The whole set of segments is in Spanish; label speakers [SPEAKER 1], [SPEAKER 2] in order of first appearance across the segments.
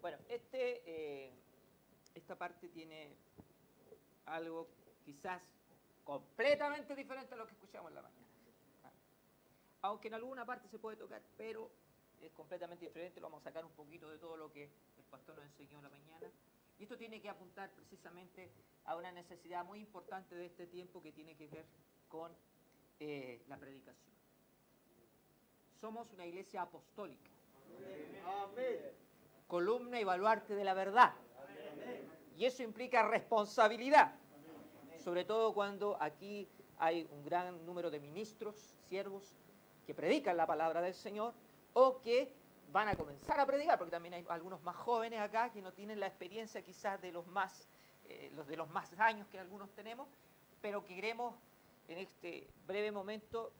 [SPEAKER 1] Bueno, esta parte tiene algo quizás completamente diferente a lo que escuchamos en la mañana. Aunque en alguna parte se puede tocar, pero es completamente diferente. Lo vamos a sacar un poquito de todo lo que el pastor nos enseñó en la mañana. Y esto tiene que apuntar precisamente a una necesidad muy importante de este tiempo que tiene que ver con la predicación. Somos una iglesia apostólica.
[SPEAKER 2] Amén.
[SPEAKER 1] Columna y baluarte de la verdad. Y eso implica responsabilidad. Sobre todo cuando aquí hay un gran número de ministros, siervos, que predican la palabra del Señor o que van a comenzar a predicar, porque también hay algunos más jóvenes acá que no tienen la experiencia quizás de los de los más años que algunos tenemos, pero que queremos en este breve momento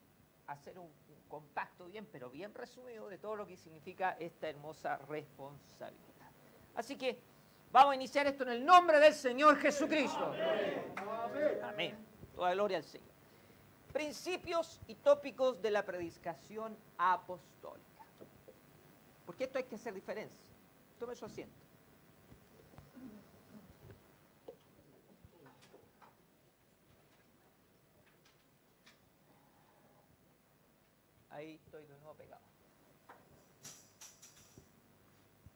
[SPEAKER 1] hacer un compacto pero bien resumido de todo lo que significa esta hermosa responsabilidad. Así que vamos a iniciar esto en el nombre del Señor Jesucristo.
[SPEAKER 2] Amén.
[SPEAKER 1] Amén. Toda gloria al Señor. Principios y tópicos de la predicación apostólica. Porque esto hay que hacer diferencia. Tome su asiento. Ahí estoy de nuevo pegado.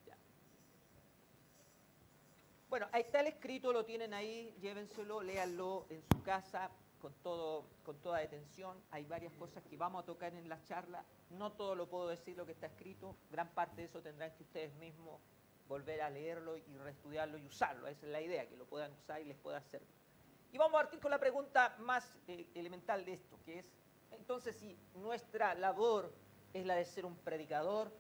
[SPEAKER 1] Ya. Bueno, ahí está el escrito, lo tienen ahí, llévenselo, léanlo en su casa con toda detención. Hay varias cosas que vamos a tocar en la charla. No todo lo puedo decir lo que está escrito. Gran parte de eso tendrán que ustedes mismos volver a leerlo y reestudiarlo y usarlo. Esa es la idea, que lo puedan usar y les pueda servir. Y vamos a partir con la pregunta más elemental de esto, que es, entonces, si nuestra labor es la de ser un predicador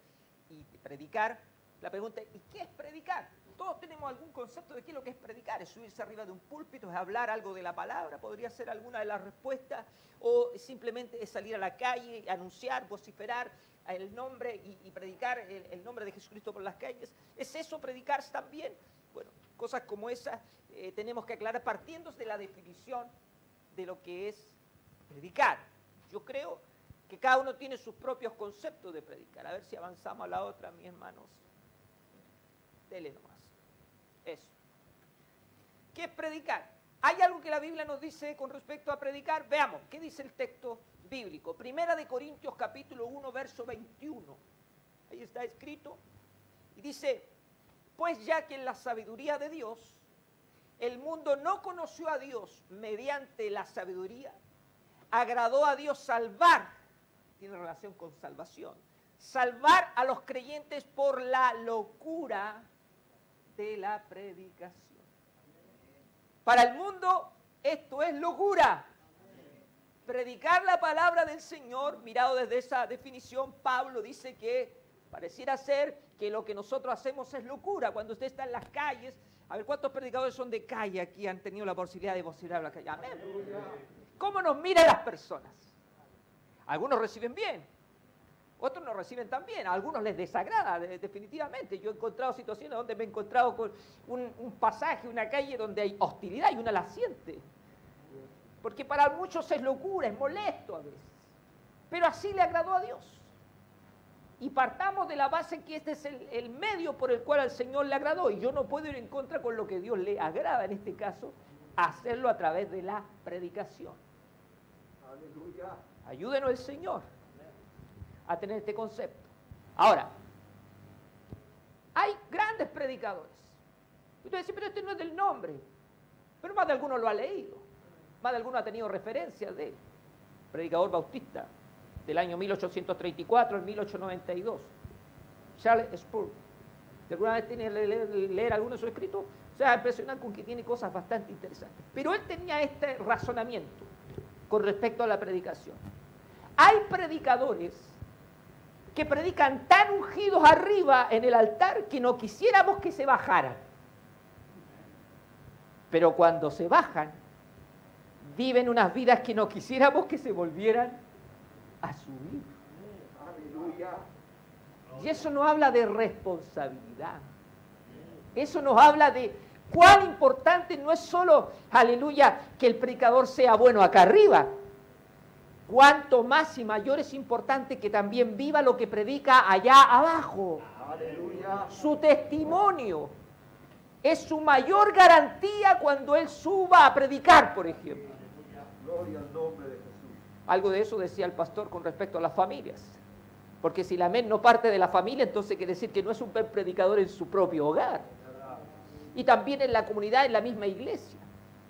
[SPEAKER 1] y predicar, la pregunta es, ¿y qué es predicar? Todos tenemos algún concepto de qué es lo que es predicar. ¿Es subirse arriba de un púlpito? ¿Es hablar algo de la palabra? ¿Podría ser alguna de las respuestas? ¿O simplemente es salir a la calle, anunciar, vociferar el nombre y predicar el nombre de Jesucristo por las calles? ¿Es eso predicar también? Bueno, cosas como esas tenemos que aclarar partiendo de la definición de lo que es predicar. Yo creo que cada uno tiene sus propios conceptos de predicar. A ver si avanzamos a la otra, mis hermanos. Dele nomás. Eso. ¿Qué es predicar? ¿Hay algo que la Biblia nos dice con respecto a predicar? Veamos, ¿qué dice el texto bíblico? Primera de Corintios capítulo 1, verso 21. Ahí está escrito. Y dice, pues ya que en la sabiduría de Dios, el mundo no conoció a Dios mediante la sabiduría, agradó a Dios salvar, tiene relación con salvación, salvar a los creyentes por la locura de la predicación. Para el mundo esto es locura. Predicar la palabra del Señor, mirado desde esa definición, Pablo dice que pareciera ser que lo que nosotros hacemos es locura. Cuando usted está en las calles, a ver, ¿cuántos predicadores son de calle aquí han tenido la posibilidad de vociferar en la calle? Amén. ¿Cómo nos miran las personas? Algunos reciben bien, otros no reciben tan bien, a algunos les desagrada definitivamente. Yo he encontrado situaciones donde me he encontrado con un pasaje, una calle donde hay hostilidad y una la siente. Porque para muchos es locura, es molesto a veces. Pero así le agradó a Dios. Y partamos de la base que este es el medio por el cual al Señor le agradó. Y yo no puedo ir en contra con lo que Dios le agrada en este caso, hacerlo a través de la predicación.
[SPEAKER 2] Aleluya.
[SPEAKER 1] Ayúdenos el Señor a tener este concepto. Ahora, hay grandes predicadores. Usted dice, pero este no es del nombre. Pero más de alguno lo ha leído. Más de alguno ha tenido referencias de él. Predicador bautista del año 1834 al 1892. Charles Spurgeon. ¿De alguna vez tiene que leer alguno de sus escritos? O sea, impresionante con que tiene cosas bastante interesantes. Pero él tenía este razonamiento con respecto a la predicación. Hay predicadores que predican tan ungidos arriba en el altar que no quisiéramos que se bajaran. Pero cuando se bajan, viven unas vidas que no quisiéramos que se volvieran a subir.
[SPEAKER 2] Aleluya.
[SPEAKER 1] Y eso nos habla de responsabilidad. Eso nos habla de cuán importante no es solo, aleluya, que el predicador sea bueno acá arriba. cuanto más y mayor es importante que también viva lo que predica allá abajo.
[SPEAKER 2] Aleluya.
[SPEAKER 1] Su testimonio es su mayor garantía cuando él suba a predicar, por ejemplo.
[SPEAKER 2] Gloria al nombre de Jesús.
[SPEAKER 1] Algo de eso decía el pastor con respecto a las familias. Porque si la amén no parte de la familia, entonces quiere decir que no es un buen predicador en su propio hogar. Y también en la comunidad, en la misma iglesia.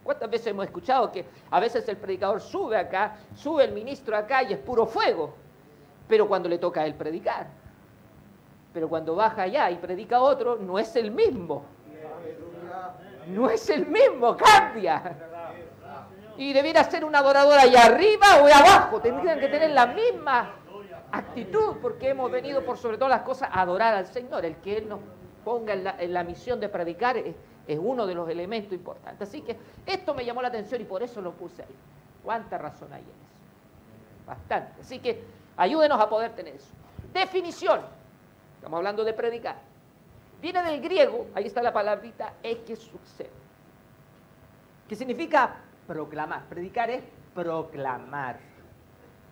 [SPEAKER 1] ¿Cuántas veces hemos escuchado que a veces el predicador sube acá, sube el ministro acá y es puro fuego? Pero cuando le toca a él predicar. Pero cuando baja allá y predica otro, no es el mismo.
[SPEAKER 2] Aleluya.
[SPEAKER 1] No es el mismo, cambia. Y debiera ser un adorador allá arriba o allá abajo. Tendrían que tener la misma actitud, porque hemos venido por sobre todas las cosas a adorar al Señor. El que Él nos ponga en la misión de predicar es uno de los elementos importantes. Así que esto me llamó la atención y por eso lo puse ahí. ¿Cuánta razón hay en eso? Bastante. Así que ayúdenos a poder tener eso. Definición. Estamos hablando de predicar. Viene del griego, ahí está la palabrita eksuxeo, que significa proclamar. Predicar es proclamar.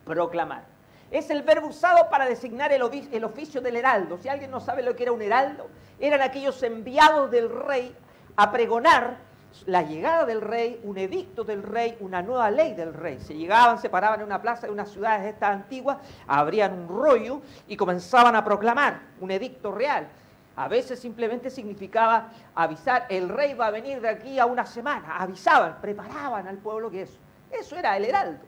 [SPEAKER 1] Proclamar. Es el verbo usado para designar el oficio del heraldo. Si alguien no sabe lo que era un heraldo, eran aquellos enviados del rey a pregonar la llegada del rey, un edicto del rey, una nueva ley del rey. Se llegaban, se paraban en una plaza de unas ciudades estas antiguas, abrían un rollo y comenzaban a proclamar un edicto real. A veces simplemente significaba avisar, el rey va a venir de aquí a una semana. Avisaban, preparaban al pueblo que eso era el heraldo.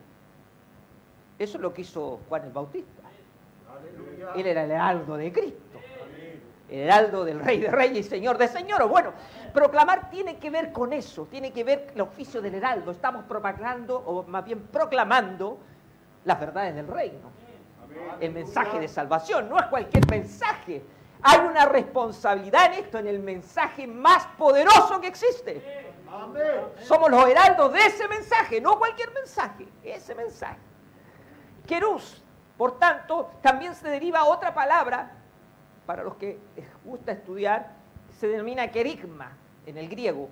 [SPEAKER 1] Eso es lo que hizo Juan el Bautista.
[SPEAKER 2] Aleluya.
[SPEAKER 1] Él era el heraldo de Cristo. El heraldo del Rey de Reyes y Señor de Señores. Bueno, proclamar tiene que ver con eso, tiene que ver el oficio del heraldo. Estamos propagando, o más bien proclamando, las verdades del reino. El mensaje de salvación, no es cualquier mensaje. Hay una responsabilidad en esto, en el mensaje más poderoso que existe.
[SPEAKER 2] Amén.
[SPEAKER 1] Somos los heraldos de ese mensaje, no cualquier mensaje, ese mensaje. Querús, por tanto, también se deriva otra palabra, para los que les gusta estudiar, se denomina querigma en el griego,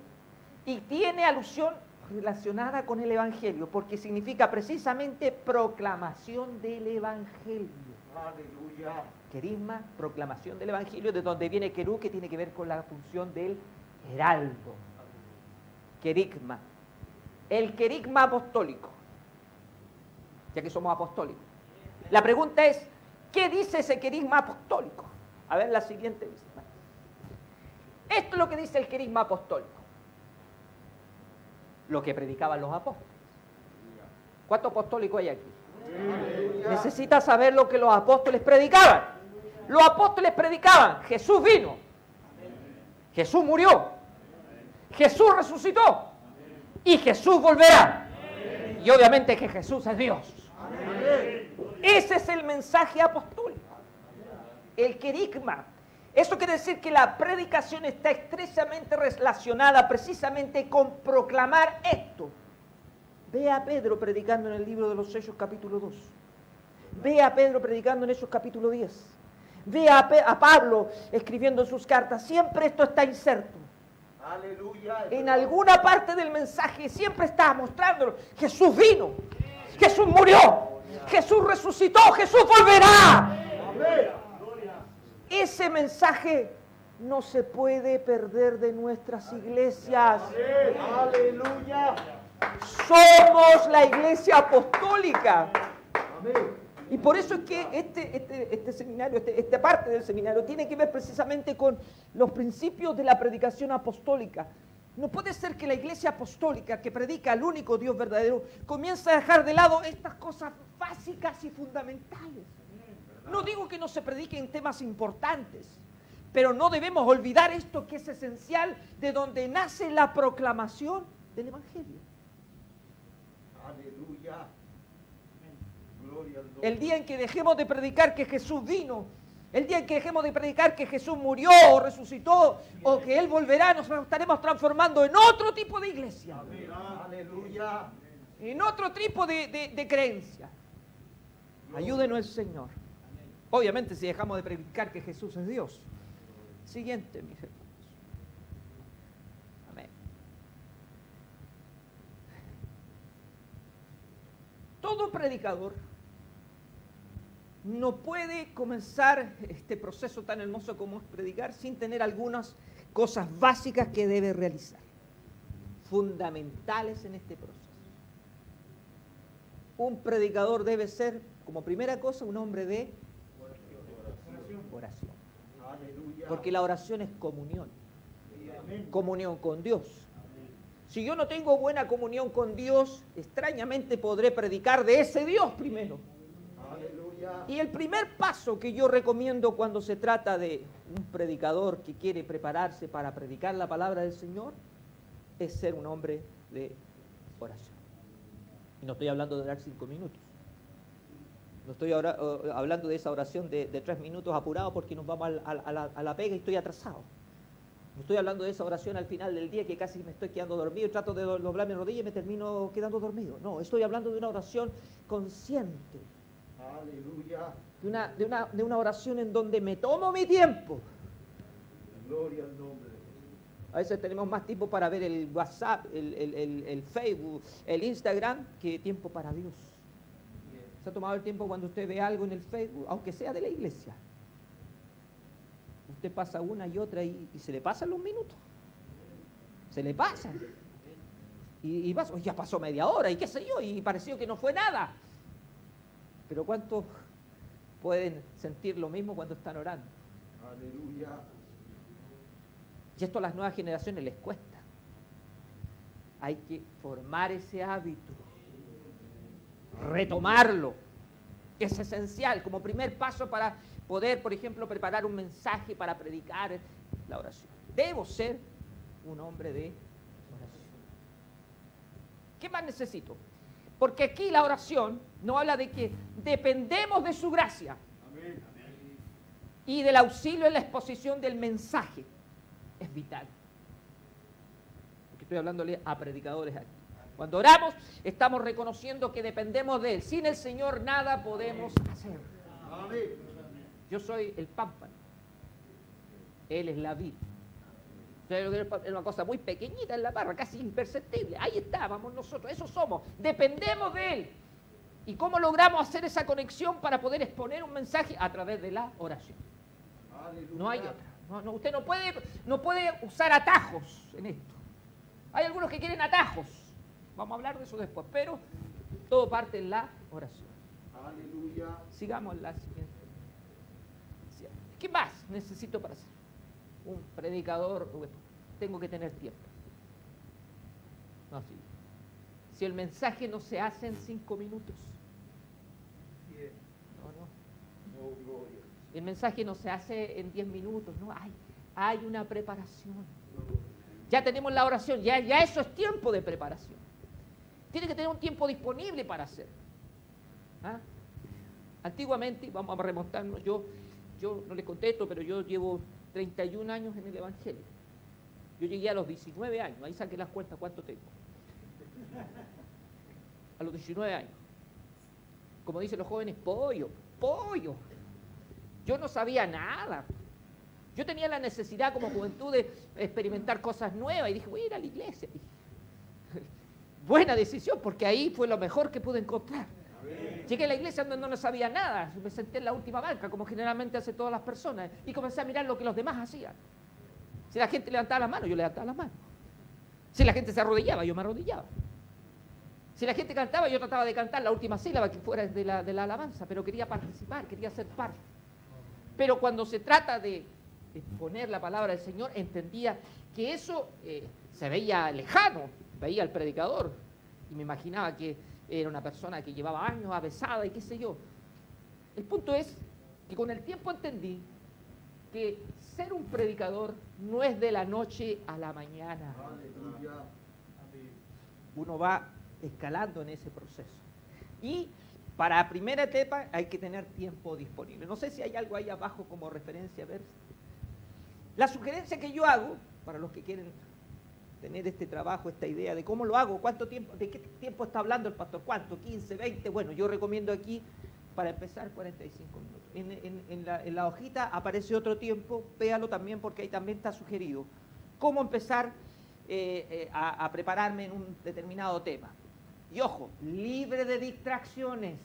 [SPEAKER 1] y tiene alusión relacionada con el Evangelio, porque significa precisamente proclamación del Evangelio.
[SPEAKER 2] Aleluya.
[SPEAKER 1] Querigma, proclamación del Evangelio, de donde viene querú, que tiene que ver con la función del heraldo. Querigma. El querigma apostólico, ya que somos apostólicos. La pregunta es, ¿qué dice ese querigma apostólico? A ver la siguiente visita. Esto es lo que dice el querigma apostólico. Lo que predicaban los apóstoles. ¿Cuántos apostólicos hay aquí? Necesitas saber lo que los apóstoles predicaban. Los apóstoles predicaban, Jesús vino, Jesús murió, Jesús resucitó y Jesús volverá. Y obviamente que Jesús es Dios. Ese es el mensaje apostólico. El querigma. Eso quiere decir que la predicación está estrechamente relacionada precisamente con proclamar esto. Ve a Pedro predicando en el libro de los Hechos capítulo 2. Ve a Pedro predicando en Hechos capítulo 10. Ve a Pablo escribiendo en sus cartas. Siempre esto está inserto.
[SPEAKER 2] Aleluya.
[SPEAKER 1] En alguna parte del mensaje siempre está mostrándolo. Jesús vino. Jesús murió. Jesús resucitó. Jesús volverá.
[SPEAKER 2] Amén.
[SPEAKER 1] Ese mensaje no se puede perder de nuestras iglesias.
[SPEAKER 2] Aleluya.
[SPEAKER 1] Somos la iglesia apostólica.
[SPEAKER 2] Amén.
[SPEAKER 1] Y por eso es que este seminario, esta parte del seminario, tiene que ver precisamente con los principios de la predicación apostólica. No puede ser que la iglesia apostólica, que predica al único Dios verdadero, comience a dejar de lado estas cosas básicas y fundamentales. No digo que no se prediquen temas importantes, pero no debemos olvidar esto que es esencial, de donde nace la proclamación del Evangelio.
[SPEAKER 2] Aleluya. Gloria al nombre.
[SPEAKER 1] El día en que dejemos de predicar que Jesús vino, el día en que dejemos de predicar que Jesús murió o resucitó o que Él volverá, nos estaremos transformando en otro tipo de iglesia,
[SPEAKER 2] Aleluya.
[SPEAKER 1] en otro tipo de creencia. Ayúdenos el Señor. Obviamente si dejamos de predicar que Jesús es Dios. Siguiente, mis hermanos. Amén. todo predicador no puede comenzar este proceso tan hermoso como es predicar sin tener algunas cosas básicas que debe realizar, fundamentales en este proceso. Un predicador debe ser, como primera cosa, un hombre de oración.
[SPEAKER 2] Aleluya.
[SPEAKER 1] Porque la oración es comunión. Comunión con Dios. Si yo no tengo buena comunión con Dios, extrañamente podré predicar de ese Dios primero.
[SPEAKER 2] Aleluya.
[SPEAKER 1] Y el primer paso que yo recomiendo cuando se trata de un predicador que quiere prepararse para predicar la palabra del Señor es ser un hombre de oración. Y no estoy hablando de orar 5 minutos. No estoy hablando de esa oración de 3 minutos apurado porque nos vamos a la pega y estoy atrasado. No estoy hablando de esa oración al final del día que casi me estoy quedando dormido y trato de doblar mi rodilla y me termino quedando dormido. No, estoy hablando de una oración consciente.
[SPEAKER 2] Aleluya.
[SPEAKER 1] De una oración en donde me tomo mi tiempo.
[SPEAKER 2] Gloria al nombre de Jesús.
[SPEAKER 1] A veces tenemos más tiempo para ver el WhatsApp, el Facebook, el Instagram, que tiempo para Dios. ¿Se ha tomado el tiempo cuando usted ve algo en el Facebook, aunque sea de la iglesia? Usted pasa una y otra y se le pasan los minutos. Se le pasan. Y ya pasó media hora y qué sé yo, y pareció que no fue nada. Pero ¿cuántos pueden sentir lo mismo cuando están orando?
[SPEAKER 2] Aleluya.
[SPEAKER 1] Y esto a las nuevas generaciones les cuesta. Hay que formar ese hábito, retomarlo. Es esencial como primer paso para poder, por ejemplo, preparar un mensaje para predicar la oración. Debo ser un hombre de oración. ¿Qué más necesito? Porque aquí la oración nos habla de que dependemos de su gracia.
[SPEAKER 2] Amén.
[SPEAKER 1] Y del auxilio en la exposición del mensaje. Es vital. Porque estoy hablándole a predicadores aquí. Cuando oramos, estamos reconociendo que dependemos de Él. Sin el Señor nada podemos hacer.
[SPEAKER 2] Amén.
[SPEAKER 1] Yo soy el pámpano. Él es la vid. Es una cosa muy pequeñita en la barra, casi imperceptible. Ahí estábamos nosotros, eso somos. Dependemos de Él. ¿Y cómo logramos hacer esa conexión para poder exponer un mensaje? A través de la oración.
[SPEAKER 2] Aleluya.
[SPEAKER 1] No hay otra. Usted no puede usar atajos en esto. Hay algunos que quieren atajos. Vamos a hablar de eso después. Pero todo parte en la oración.
[SPEAKER 2] Aleluya.
[SPEAKER 1] Sigamos la siguiente. ¿Qué más necesito para ser un predicador? Bueno, tengo que tener tiempo. No, sí. Si el mensaje no se hace en 5 minutos. No.
[SPEAKER 2] Oh, gloria.
[SPEAKER 1] El mensaje no se hace en 10 minutos, no, hay una preparación. Ya tenemos la oración, ya eso es tiempo de preparación. Tiene que tener un tiempo disponible para hacer. ¿Ah? Antiguamente, vamos a remontarnos, yo no les contesto, pero yo llevo 31 años en el Evangelio. Yo llegué a los 19 años, ahí saqué las cuentas, ¿cuánto tengo? A los 19 años. Como dicen los jóvenes, pollo. Yo no sabía nada. Yo tenía la necesidad como juventud de experimentar cosas nuevas y dije, voy a ir a la iglesia. Buena decisión, porque ahí fue lo mejor que pude encontrar. Amén. Llegué a la iglesia donde no sabía nada, me senté en la última banca, como generalmente hacen todas las personas, y comencé a mirar lo que los demás hacían. Si la gente levantaba las manos, yo levantaba las manos. Si la gente se arrodillaba, yo me arrodillaba. Si la gente cantaba, yo trataba de cantar la última sílaba que fuera de la alabanza, pero quería participar, quería ser parte. Pero cuando se trata de exponer la palabra del Señor, entendía que eso se veía lejano, veía al predicador y me imaginaba que era una persona que llevaba años avesada y qué sé yo. El punto es que con el tiempo entendí que ser un predicador no es de la noche a la mañana.
[SPEAKER 2] Aleluya.
[SPEAKER 1] Uno va escalando en ese proceso. Y para la primera etapa hay que tener tiempo disponible. No sé si hay algo ahí abajo como referencia a ver. La sugerencia que yo hago, para los que quieren tener este trabajo, esta idea de cómo lo hago, cuánto tiempo, de qué tiempo está hablando el pastor, cuánto, 15, 20, bueno, yo recomiendo aquí, para empezar, 45 minutos. En la hojita aparece otro tiempo, véalo también porque ahí también está sugerido. Cómo empezar a prepararme en un determinado tema. Y ojo, libre de distracciones.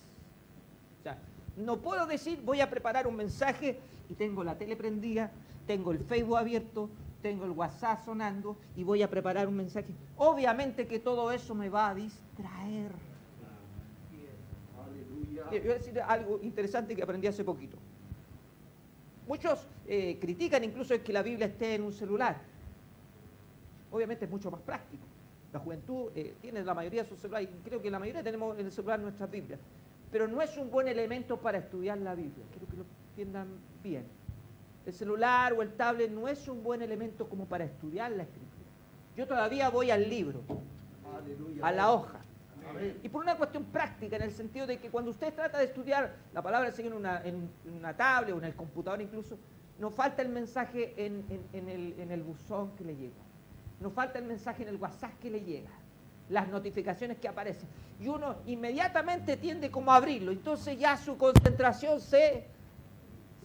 [SPEAKER 1] O sea, no puedo decir voy a preparar un mensaje y tengo la tele prendida, tengo el Facebook abierto, tengo el WhatsApp sonando y voy a preparar un mensaje. Obviamente que todo eso me va a distraer.
[SPEAKER 2] Aleluya.
[SPEAKER 1] Voy a decir algo interesante que aprendí hace poquito. Muchos critican incluso que la Biblia esté en un celular. Obviamente es mucho más práctico. La juventud tiene la mayoría de sus celulares, y creo que la mayoría tenemos en el celular nuestras Biblias. Pero no es un buen elemento para estudiar la Biblia. Quiero que lo entiendan bien. El celular o el tablet no es un buen elemento como para estudiar la Escritura. Yo todavía voy al libro,
[SPEAKER 2] Aleluya.
[SPEAKER 1] a la hoja.
[SPEAKER 2] Amén.
[SPEAKER 1] Y por una cuestión práctica, en el sentido de que cuando usted trata de estudiar la palabra del Señor en una tablet o en el computador incluso, nos falta el mensaje en el buzón que le llega. Nos falta el mensaje en el WhatsApp que le llega. Las notificaciones que aparecen. Y uno inmediatamente tiende como a abrirlo. Entonces ya su concentración se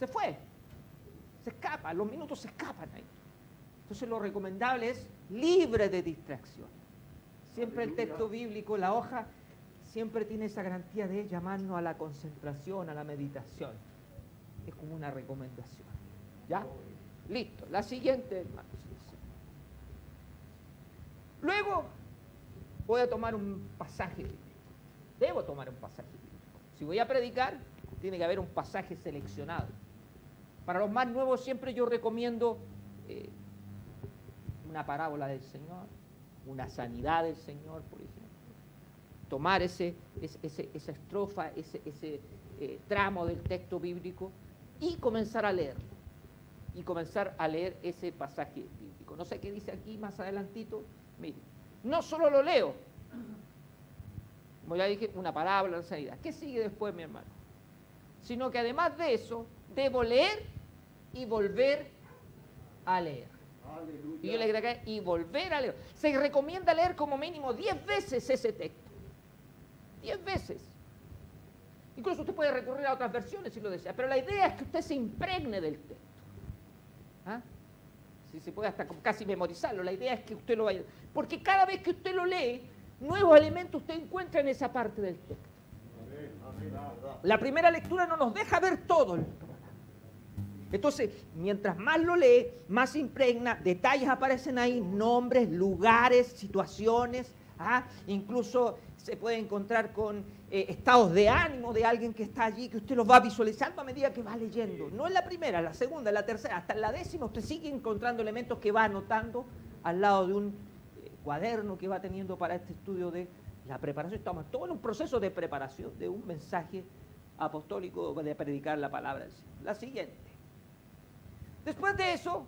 [SPEAKER 1] fue. Se escapa, los minutos se escapan ahí. Entonces lo recomendable es libre de distracción. Siempre el texto bíblico, la hoja, siempre tiene esa garantía de llamarnos a la concentración, a la meditación. Es como una recomendación. ¿Ya? Listo. La siguiente, hermanos. Luego voy a tomar un pasaje bíblico. Debo tomar un pasaje bíblico. Si voy a predicar, tiene que haber un pasaje seleccionado. Para los más nuevos siempre yo recomiendo una parábola del Señor, una sanidad del Señor, por ejemplo. Tomar esa estrofa, ese tramo del texto bíblico y comenzar a leerlo. Y comenzar a leer ese pasaje bíblico. No sé qué dice aquí más adelantito. Mire, no solo lo leo, como ya dije, una parábola, una sanidad. ¿Qué sigue después, mi hermano? Sino que además de eso, debo leer y volver a leer.
[SPEAKER 2] Aleluya.
[SPEAKER 1] Y yo le agregué, y volver a leer. Se recomienda leer como mínimo 10 veces ese texto. 10 veces. Incluso usted puede recurrir a otras versiones si lo desea, pero la idea es que usted se impregne del texto. ¿Ah? Si se puede hasta casi memorizarlo, la idea es que usted lo vaya... Porque cada vez que usted lo lee, nuevos elementos usted encuentra en esa parte del texto.
[SPEAKER 2] Amén. Amén. Verdad.
[SPEAKER 1] La primera lectura no nos deja ver todo el programa. Entonces, mientras más lo lee, más se impregna, detalles aparecen ahí, nombres, lugares, situaciones, incluso se puede encontrar con estados de ánimo de alguien que está allí, que usted los va visualizando a medida que va leyendo. No en la primera, en la segunda, en la tercera, hasta en la 10ª, usted sigue encontrando elementos que va anotando al lado de un cuaderno que va teniendo para este estudio de la preparación. Estamos todos en un proceso de preparación de un mensaje apostólico de predicar la palabra del Señor. La siguiente. Después de eso,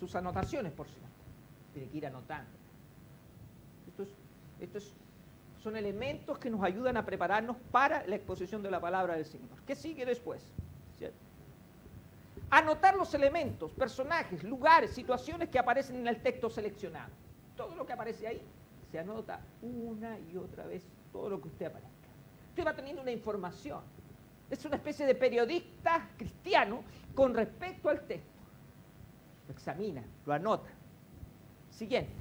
[SPEAKER 1] sus anotaciones, por cierto. Tiene que ir anotando. Son elementos que nos ayudan a prepararnos para la exposición de la palabra del Señor. ¿Qué sigue después? ¿Cierto? Anotar los elementos, personajes, lugares, situaciones que aparecen en el texto seleccionado. Todo lo que aparece ahí se anota una y otra vez, todo lo que usted aparezca. Usted va teniendo una información. Es una especie de periodista cristiano con respecto al texto. Lo examina, lo anota. Siguiente.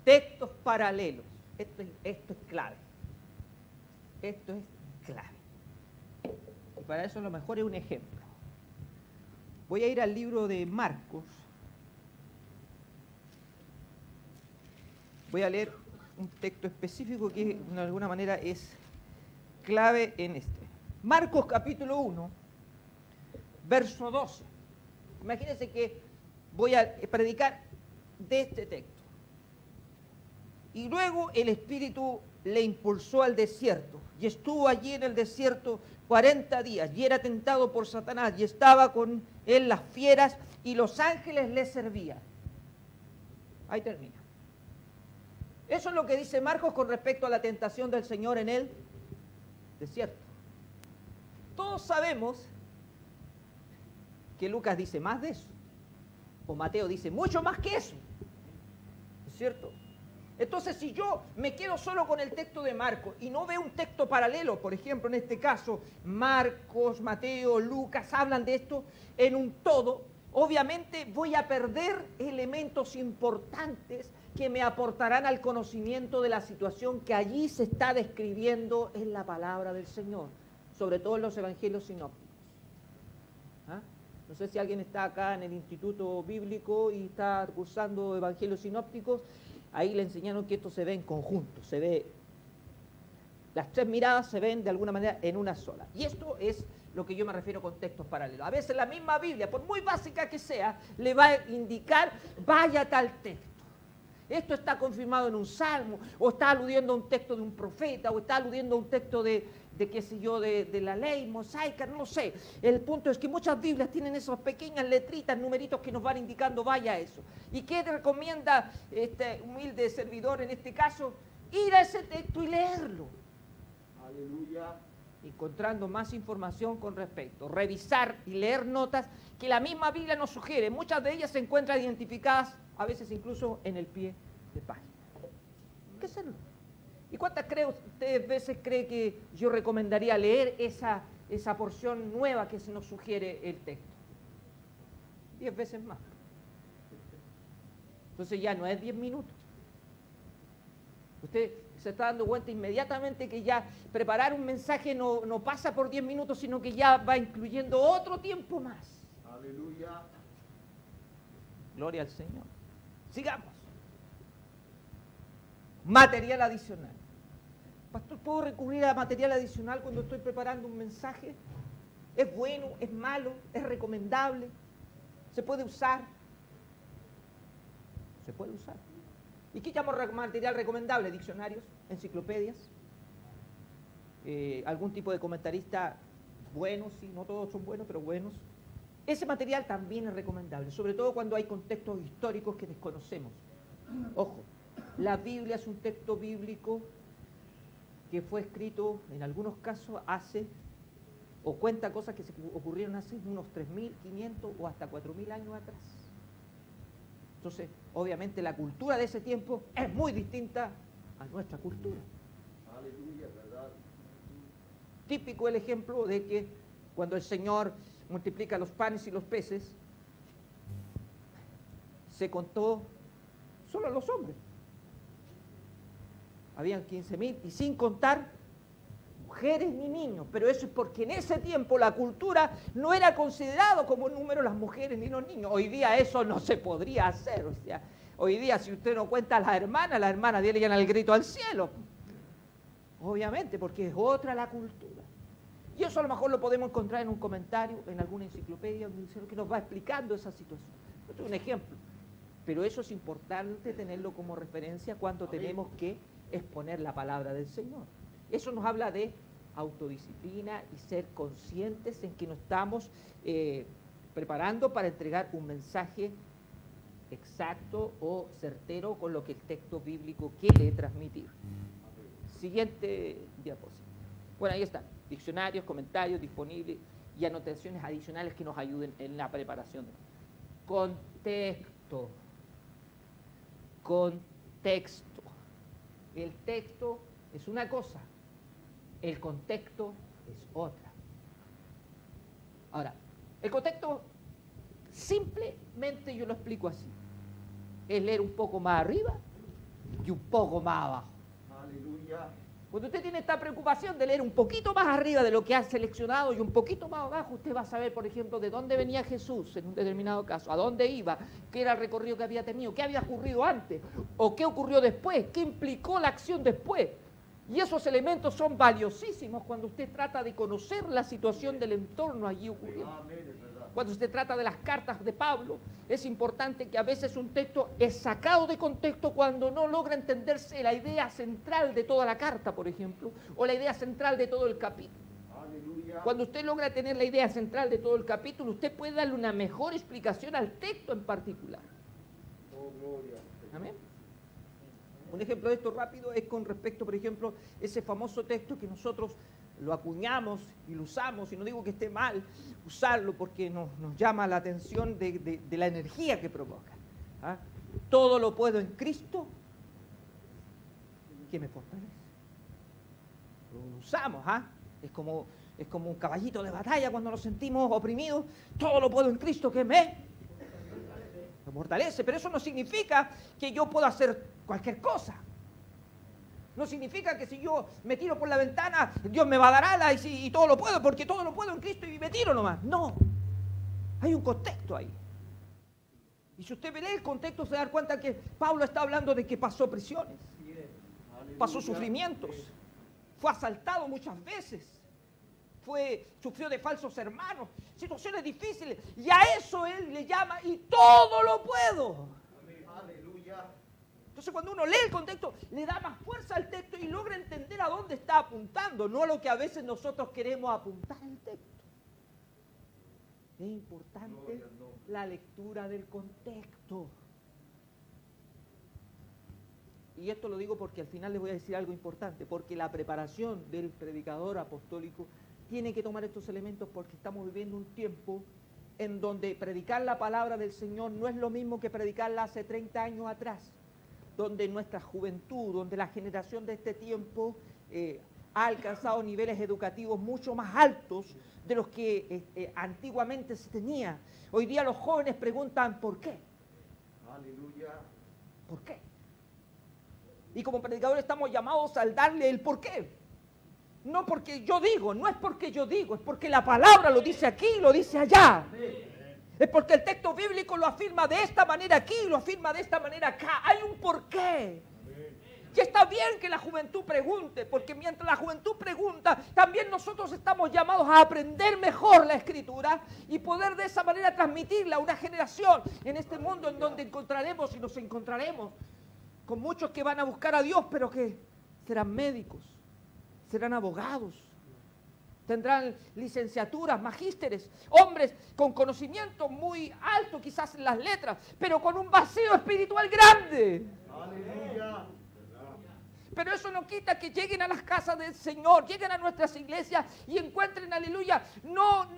[SPEAKER 1] Textos paralelos. Esto es clave. Esto es clave. Y para eso a lo mejor es un ejemplo. Voy a ir al libro de Marcos. Voy a leer un texto específico que de alguna manera es clave en este. Marcos capítulo 1, verso 12. Imagínense que voy a predicar de este texto. Y luego el Espíritu le impulsó al desierto y estuvo allí en el desierto 40 días y era tentado por Satanás y estaba con él las fieras y los ángeles le servían. Ahí termina. Eso es lo que dice Marcos con respecto a la tentación del Señor en el desierto. Todos sabemos que Lucas dice más de eso, o Mateo dice mucho más que eso, ¿es cierto? Entonces, si yo me quedo solo con el texto de Marcos y no veo un texto paralelo, por ejemplo, en este caso, Marcos, Mateo, Lucas hablan de esto en un todo, obviamente voy a perder elementos importantes que me aportarán al conocimiento de la situación que allí se está describiendo en la palabra del Señor, sobre todo en los evangelios sinópticos. ¿Ah? No sé si alguien está acá en el Instituto Bíblico y está cursando evangelios sinópticos, ahí le enseñaron que esto se ve en conjunto, se ve, las tres miradas se ven de alguna manera en una sola. Y esto es lo que yo me refiero con textos paralelos. A veces la misma Biblia, por muy básica que sea, le va a indicar, vaya a tal texto. Esto está confirmado en un salmo, o está aludiendo a un texto de un profeta, o está aludiendo a un texto de qué sé yo, de la ley mosaica, no lo sé. El punto es que muchas Biblias tienen esas pequeñas letritas, numeritos que nos van indicando, vaya a eso. ¿Y qué recomienda este humilde servidor en este caso? Ir a ese texto y leerlo.
[SPEAKER 2] Aleluya.
[SPEAKER 1] Encontrando más información con respecto, revisar y leer notas que la misma Biblia nos sugiere. Muchas de ellas se encuentran identificadas, a veces incluso en el pie de página. ¿Qué hacerlo? ¿Y cuántas veces cree que yo recomendaría leer esa porción nueva que se nos sugiere el texto? 10 veces más. Entonces ya no es 10 minutos. Usted se está dando cuenta inmediatamente que ya preparar un mensaje no pasa por 10 minutos, sino que ya va incluyendo otro tiempo más.
[SPEAKER 2] Aleluya.
[SPEAKER 1] Gloria al Señor. Sigamos. Material adicional. Pastor, ¿puedo recurrir a material adicional cuando estoy preparando un mensaje? ¿Es bueno? ¿Es malo? ¿Es recomendable? ¿Se puede usar? Se puede usar. ¿Y qué llamo material recomendable? Diccionarios, enciclopedias, algún tipo de comentarista bueno, sí, no todos son buenos, pero buenos. Ese material también es recomendable, sobre todo cuando hay contextos históricos que desconocemos. Ojo, la Biblia es un texto bíblico que fue escrito en algunos casos hace, o cuenta cosas que se ocurrieron hace unos 3.500 o hasta 4.000 años atrás. Entonces, obviamente la cultura de ese tiempo es muy distinta a nuestra cultura.
[SPEAKER 2] Aleluya, ¿verdad?
[SPEAKER 1] Típico el ejemplo de que cuando el Señor multiplica los panes y los peces, se contó solo a los hombres. Habían 15.000 y sin contar mujeres ni niños, pero eso es porque en ese tiempo la cultura no era considerado como número las mujeres ni los niños. Hoy día eso no se podría hacer. O sea, hoy día si usted no cuenta a las hermanas le llegan el grito al cielo. Obviamente, porque es otra la cultura. Y eso a lo mejor lo podemos encontrar en un comentario, en alguna enciclopedia, que nos va explicando esa situación. Esto es un ejemplo. Pero eso es importante tenerlo como referencia cuando tenemos que exponer la palabra del Señor. Eso nos habla de autodisciplina y ser conscientes en que nos estamos preparando para entregar un mensaje exacto o certero con lo que el texto bíblico quiere transmitir. Siguiente diapositiva. Bueno, ahí están, diccionarios, comentarios disponibles y anotaciones adicionales que nos ayuden en la preparación. Contexto. Contexto. El texto es una cosa, el contexto es otra. Ahora, el contexto simplemente yo lo explico así. Es leer un poco más arriba y un poco más abajo.
[SPEAKER 2] Aleluya.
[SPEAKER 1] Cuando usted tiene esta preocupación de leer un poquito más arriba de lo que ha seleccionado y un poquito más abajo, usted va a saber, por ejemplo, de dónde venía Jesús en un determinado caso, a dónde iba, qué era el recorrido que había tenido, qué había ocurrido antes, o qué ocurrió después, qué implicó la acción después. Y esos elementos son valiosísimos cuando usted trata de conocer la situación del entorno allí ocurriendo.
[SPEAKER 2] Amén, es verdad.
[SPEAKER 1] Cuando se trata de las cartas de Pablo, es importante que a veces un texto es sacado de contexto cuando no logra entenderse la idea central de toda la carta, por ejemplo, o la idea central de todo el capítulo.
[SPEAKER 2] Aleluya.
[SPEAKER 1] Cuando usted logra tener la idea central de todo el capítulo, usted puede darle una mejor explicación al texto en particular.
[SPEAKER 2] Oh, gloria.
[SPEAKER 1] Amén. Un ejemplo de esto rápido es con respecto, por ejemplo, ese famoso texto que nosotros lo acuñamos y lo usamos, y no digo que esté mal usarlo porque nos llama la atención de la energía que provoca. ¿Ah? Todo lo puedo en Cristo que me fortalece. Lo usamos, ¿ah? Es como un caballito de batalla cuando nos sentimos oprimidos. Todo lo puedo en Cristo que me... fortalece, pero eso no significa que yo pueda hacer cualquier cosa. No significa que si yo me tiro por la ventana, Dios me va a dar alas y todo lo puedo, porque todo lo puedo en Cristo y me tiro nomás. No, hay un contexto ahí. Y si usted ve el contexto, se da cuenta que Pablo está hablando de que pasó prisiones, pasó sufrimientos, fue asaltado muchas veces, sufrió de falsos hermanos, situaciones difíciles, y a eso él le llama, y todo lo puedo.
[SPEAKER 2] Aleluya.
[SPEAKER 1] Entonces cuando uno lee el contexto, le da más fuerza al texto y logra entender a dónde está apuntando, no a lo que a veces nosotros queremos apuntar en el texto. Es importante la lectura del contexto. Y esto lo digo porque al final les voy a decir algo importante, porque la preparación del predicador apostólico tiene que tomar estos elementos, porque estamos viviendo un tiempo en donde predicar la palabra del Señor no es lo mismo que predicarla hace 30 años atrás, donde nuestra juventud, donde la generación de este tiempo ha alcanzado niveles educativos mucho más altos de los que antiguamente se tenía. Hoy día los jóvenes preguntan ¿por qué?
[SPEAKER 2] Aleluya.
[SPEAKER 1] ¿Por qué? Y como predicadores estamos llamados al darle el por qué. No porque yo digo, no es porque yo digo, es porque la palabra lo dice aquí y lo dice allá. Es porque el texto bíblico lo afirma de esta manera aquí y lo afirma de esta manera acá. Hay un porqué. Y está bien que la juventud pregunte, porque mientras la juventud pregunta, también nosotros estamos llamados a aprender mejor la Escritura y poder de esa manera transmitirla a una generación en este mundo en donde encontraremos y nos encontraremos con muchos que van a buscar a Dios, pero que serán médicos, serán abogados, tendrán licenciaturas, magísteres, hombres con conocimiento muy alto quizás en las letras, pero con un vacío espiritual grande.
[SPEAKER 2] Aleluya.
[SPEAKER 1] Pero eso no quita que lleguen a las casas del Señor, lleguen a nuestras iglesias y encuentren, aleluya, no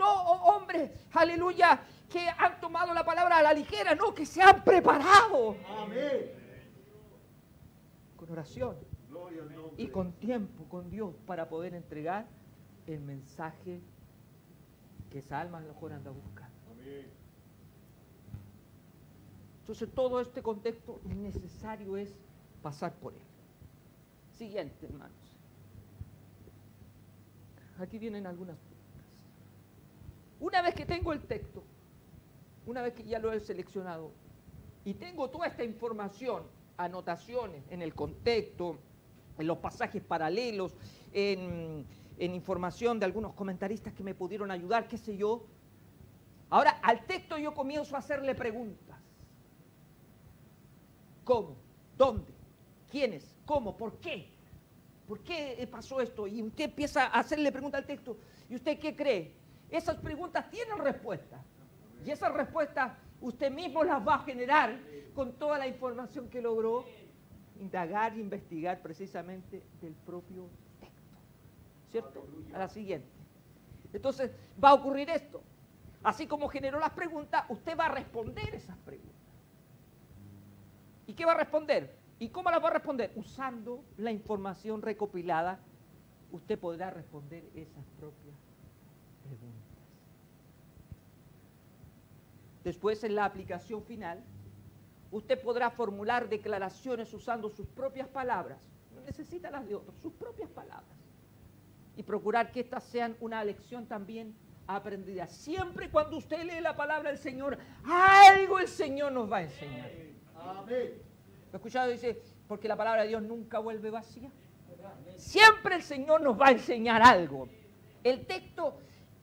[SPEAKER 1] hombres, aleluya, que han tomado la palabra a la ligera, no, que se han preparado.
[SPEAKER 2] Amén.
[SPEAKER 1] Con oración
[SPEAKER 2] Gloria al nombre.
[SPEAKER 1] y con tiempo con Dios para poder entregar el mensaje que esa alma a lo mejor anda buscando.
[SPEAKER 2] Amén.
[SPEAKER 1] Entonces todo este contexto necesario es pasar por él. Siguiente, hermanos. Aquí vienen algunas preguntas. Una vez que tengo el texto, una vez que ya lo he seleccionado y tengo toda esta información, anotaciones en el contexto, en los pasajes paralelos, en información de algunos comentaristas que me pudieron ayudar, qué sé yo. Ahora, al texto yo comienzo a hacerle preguntas. ¿Cómo? ¿Dónde? ¿Quiénes? ¿Cómo? ¿Por qué? ¿Por qué pasó esto? Y usted empieza a hacerle preguntas al texto. ¿Y usted qué cree? Esas preguntas tienen respuesta. Y esas respuestas usted mismo las va a generar con toda la información que logró indagar e investigar precisamente del propio texto. ¿Cierto? A la siguiente. Entonces va a ocurrir esto. Así como generó las preguntas, usted va a responder esas preguntas. ¿Y qué va a responder? ¿Y cómo las va a responder? Usando la información recopilada, usted podrá responder esas propias preguntas. Después, en la aplicación final, usted podrá formular declaraciones usando sus propias palabras. No necesita las de otros, sus propias palabras. Y procurar que estas sean una lección también aprendida. Siempre cuando usted lee la palabra del Señor, algo el Señor nos va a enseñar.
[SPEAKER 2] Amén.
[SPEAKER 1] ¿Lo he escuchado? Dice, porque la palabra de Dios nunca vuelve vacía. Siempre el Señor nos va a enseñar algo. El texto,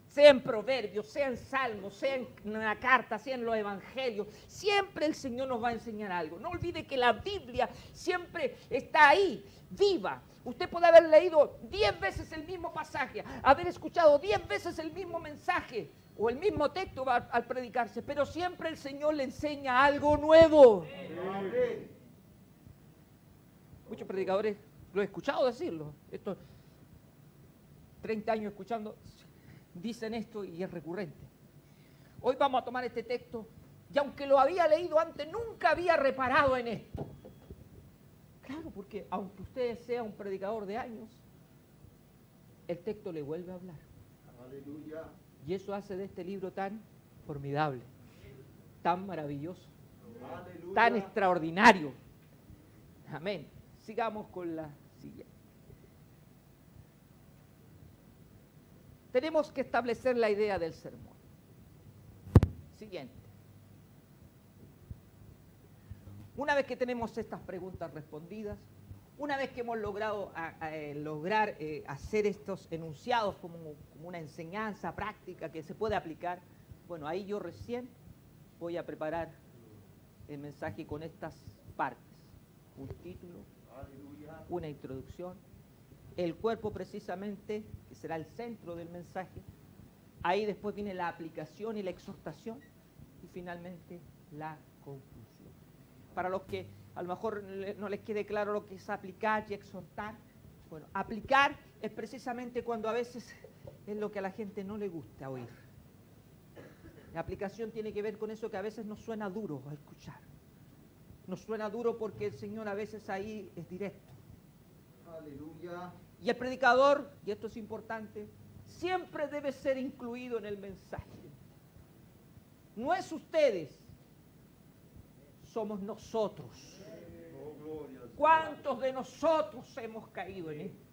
[SPEAKER 1] sea en Proverbios, sea en Salmos, sea en una carta, sea en los Evangelios, siempre el Señor nos va a enseñar algo. No olvide que la Biblia siempre está ahí, viva. Usted puede haber leído 10 veces el mismo pasaje, haber escuchado 10 veces el mismo mensaje o el mismo texto al predicarse, pero siempre el Señor le enseña algo nuevo.
[SPEAKER 2] Amén.
[SPEAKER 1] Muchos predicadores lo he escuchado decirlo. Estos 30 años escuchando, dicen esto y es recurrente. Hoy vamos a tomar este texto y aunque lo había leído antes, nunca había reparado en esto. Claro, porque aunque usted sea un predicador de años, el texto le vuelve a hablar.
[SPEAKER 2] Aleluya.
[SPEAKER 1] Y eso hace de este libro tan formidable, tan maravilloso,
[SPEAKER 2] Aleluya.
[SPEAKER 1] tan extraordinario. Amén. Sigamos con la siguiente. Tenemos que establecer la idea del sermón. Siguiente. Una vez que tenemos estas preguntas respondidas, una vez que hemos logrado hacer estos enunciados como una enseñanza práctica que se puede aplicar, bueno, ahí yo recién voy a preparar el mensaje con estas partes. Un título,
[SPEAKER 2] Aleluya.
[SPEAKER 1] una introducción, el cuerpo precisamente, que será el centro del mensaje. Ahí después viene la aplicación y la exhortación y finalmente la conclusión. Para los que a lo mejor no les quede claro lo que es aplicar y exhortar, bueno, aplicar es precisamente cuando a veces es lo que a la gente no le gusta oír. La aplicación tiene que ver con eso que a veces nos suena duro a escuchar. Nos suena duro porque el Señor a veces ahí es directo.
[SPEAKER 2] Aleluya.
[SPEAKER 1] Y el predicador, y esto es importante, siempre debe ser incluido en el mensaje. No es ustedes, somos nosotros.
[SPEAKER 2] Oh, gloria al Señor.
[SPEAKER 1] ¿Cuántos de nosotros hemos caído en esto?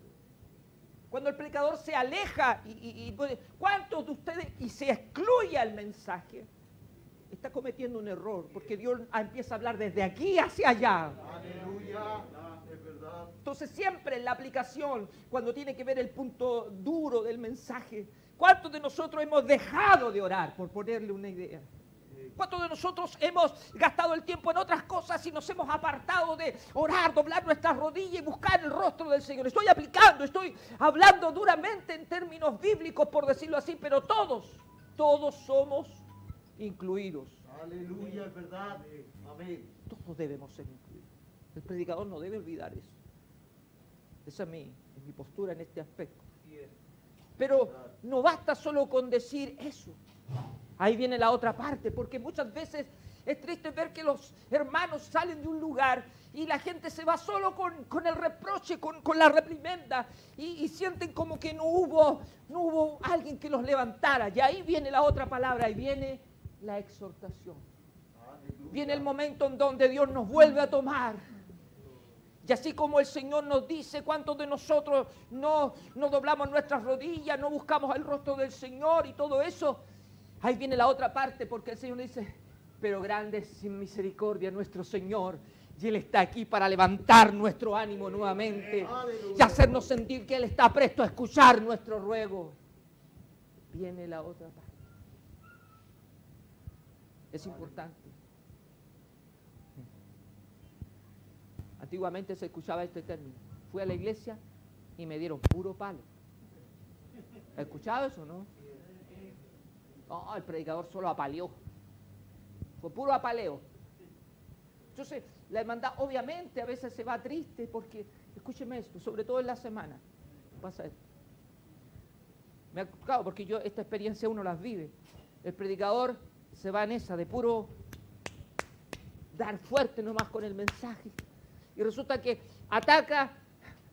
[SPEAKER 1] Cuando el predicador se aleja, ¿cuántos de ustedes, y se excluye al mensaje, está cometiendo un error? Porque Dios empieza a hablar desde aquí hacia allá.
[SPEAKER 2] Aleluya. Es verdad.
[SPEAKER 1] Entonces siempre en la aplicación, cuando tiene que ver el punto duro del mensaje, ¿cuántos de nosotros hemos dejado de orar, por ponerle una idea? ¿Cuántos de nosotros hemos gastado el tiempo en otras cosas y nos hemos apartado de orar, doblar nuestras rodillas y buscar el rostro del Señor? Estoy aplicando, estoy hablando duramente en términos bíblicos, por decirlo así, pero todos somos incluidos.
[SPEAKER 2] Aleluya, es verdad. Amén.
[SPEAKER 1] Todos debemos ser incluidos. El predicador no debe olvidar eso. Esa es mi postura en este aspecto. Pero no basta solo con decir eso. Ahí viene la otra parte, porque muchas veces es triste ver que los hermanos salen de un lugar y la gente se va solo con el reproche, con la reprimenda y sienten como que no hubo alguien que los levantara. Y ahí viene la otra palabra, ahí viene la exhortación.
[SPEAKER 2] Aleluya.
[SPEAKER 1] Viene el momento en donde Dios nos vuelve a tomar. Y así como el Señor nos dice, ¿cuántos de nosotros no doblamos nuestras rodillas, no buscamos el rostro del Señor y todo eso? Ahí viene la otra parte, porque el Señor dice, pero grande es sin misericordia nuestro Señor, y Él está aquí para levantar nuestro ánimo nuevamente y hacernos sentir que Él está presto a escuchar nuestro ruego. Viene la otra parte. Es importante. Antiguamente se escuchaba este término. Fui a la iglesia y me dieron puro palo. ¿Has escuchado eso, no? No, el predicador solo apaleó. Fue puro apaleo. Entonces, la hermandad obviamente a veces se va triste porque, escúcheme esto, sobre todo en la semana, pasa esto. Me ha tocado porque yo esta experiencia uno las vive. El predicador se va en esa de puro dar fuerte nomás con el mensaje. Y resulta que ataca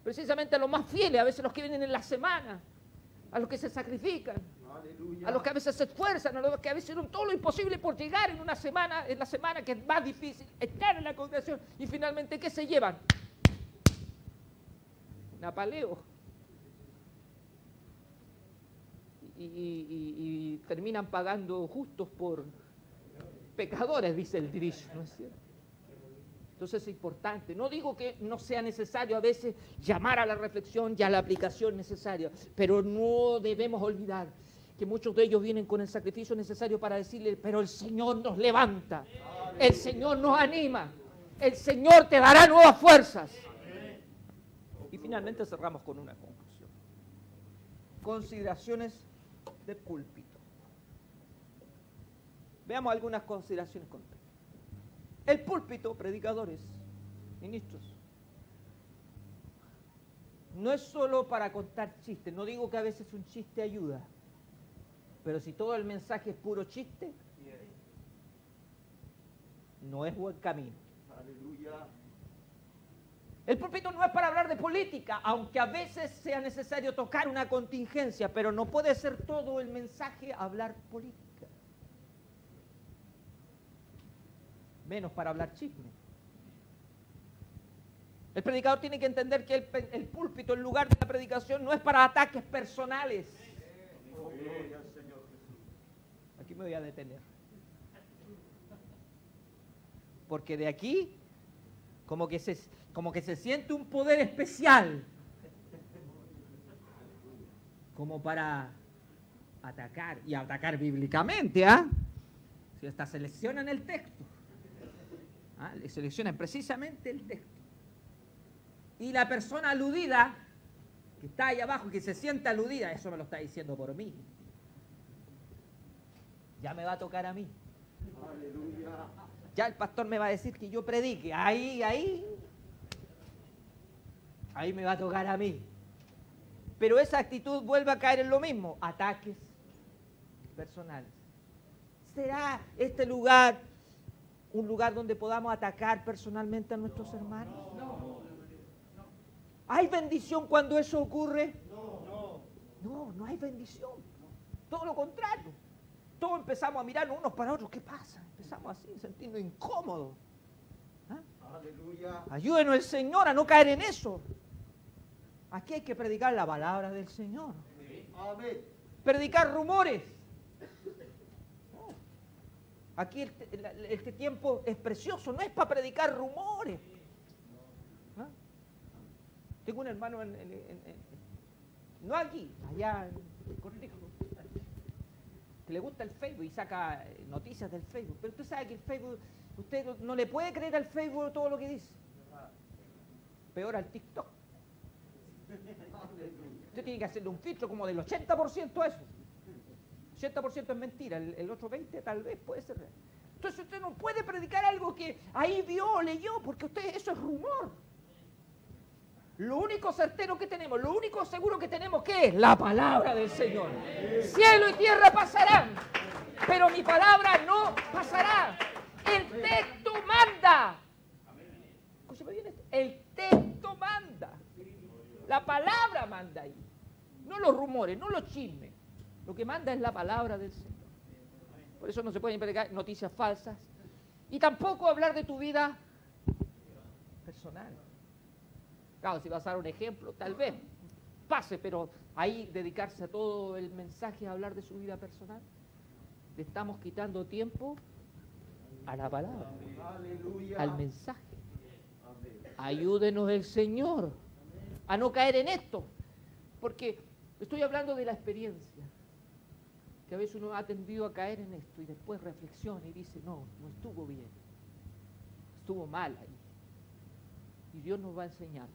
[SPEAKER 1] precisamente a los más fieles, a veces los que vienen en la semana, a los que se sacrifican,
[SPEAKER 2] Aleluya.
[SPEAKER 1] a los que a veces se esfuerzan, a los que a veces hicieron todo lo imposible por llegar en la semana que es más difícil, estar en la congregación, y finalmente, ¿qué se llevan? Un apaleo. Y terminan pagando justos por pecadores, dice el dicho, ¿no es cierto? Entonces es importante. No digo que no sea necesario a veces llamar a la reflexión y a la aplicación necesaria, pero no debemos olvidar que muchos de ellos vienen con el sacrificio necesario para decirle, pero el Señor nos levanta, el Señor nos anima, el Señor te dará nuevas fuerzas. Y finalmente cerramos con una conclusión. Consideraciones del púlpito. Veamos algunas consideraciones concretas. El púlpito, predicadores, ministros, no es solo para contar chistes. No digo que a veces un chiste ayuda, pero si todo el mensaje es puro chiste, no es buen camino.
[SPEAKER 2] Aleluya.
[SPEAKER 1] El púlpito no es para hablar de política, aunque a veces sea necesario tocar una contingencia, pero no puede ser todo el mensaje hablar política. menos para hablar chisme. El predicador tiene que entender que el púlpito, el lugar de la predicación, no es para ataques personales. Aquí me voy a detener. Porque de aquí, como que se siente un poder especial, como para atacar, y atacar bíblicamente, ¿ah? Si hasta seleccionan el texto, ¿ah? Le seleccionan precisamente el texto. Y la persona aludida, que está ahí abajo, que se siente aludida, eso me lo está diciendo por mí. Ya me va a tocar a mí.
[SPEAKER 2] Aleluya.
[SPEAKER 1] Ya el pastor me va a decir que yo predique. Ahí me va a tocar a mí. Pero esa actitud vuelve a caer en lo mismo, ataques personales. ¿Será este lugar un lugar donde podamos atacar personalmente a nuestros hermanos? ¿Hay bendición cuando eso ocurre? No hay bendición. Todo lo contrario. Todos empezamos a mirarnos unos para otros. ¿Qué pasa? Empezamos así, sentirnos incómodos. ¿Ah?
[SPEAKER 2] Aleluya.
[SPEAKER 1] Ayúdenos el Señor a no caer en eso. Aquí hay que predicar la palabra del Señor.
[SPEAKER 2] Amén.
[SPEAKER 1] Predicar rumores. No. Aquí este tiempo es precioso, no es para predicar rumores. ¿Ah? Tengo un hermano no aquí, allá en Cortijo, que le gusta el Facebook y saca noticias del Facebook. Pero usted sabe que el Facebook, usted no le puede creer al Facebook todo lo que dice. Peor al TikTok. Usted tiene que hacerle un filtro como del 80% a eso. 80% es mentira, el otro 20% tal vez puede ser real. Entonces usted no puede predicar algo que ahí vio, leyó, porque eso es rumor. Lo único certero que tenemos, lo único seguro que tenemos, ¿qué es? La palabra del Señor. Cielo y tierra pasarán, pero mi palabra no pasará. El texto manda. Escúchame bien esto. El texto manda. La palabra manda ahí. No los rumores, no los chismes. Lo que manda es la palabra del Señor. Por eso no se pueden predicar noticias falsas. Y tampoco hablar de tu vida personal. Claro, si vas a dar un ejemplo, tal vez pase, pero ahí dedicarse a todo el mensaje a hablar de su vida personal, le estamos quitando tiempo a la palabra,
[SPEAKER 2] Aleluya.
[SPEAKER 1] al mensaje. Ayúdenos el Señor a no caer en esto, porque estoy hablando de la experiencia, que a veces uno ha tendido a caer en esto y después reflexiona y dice, no estuvo bien, estuvo mal ahí. Y Dios nos va enseñando.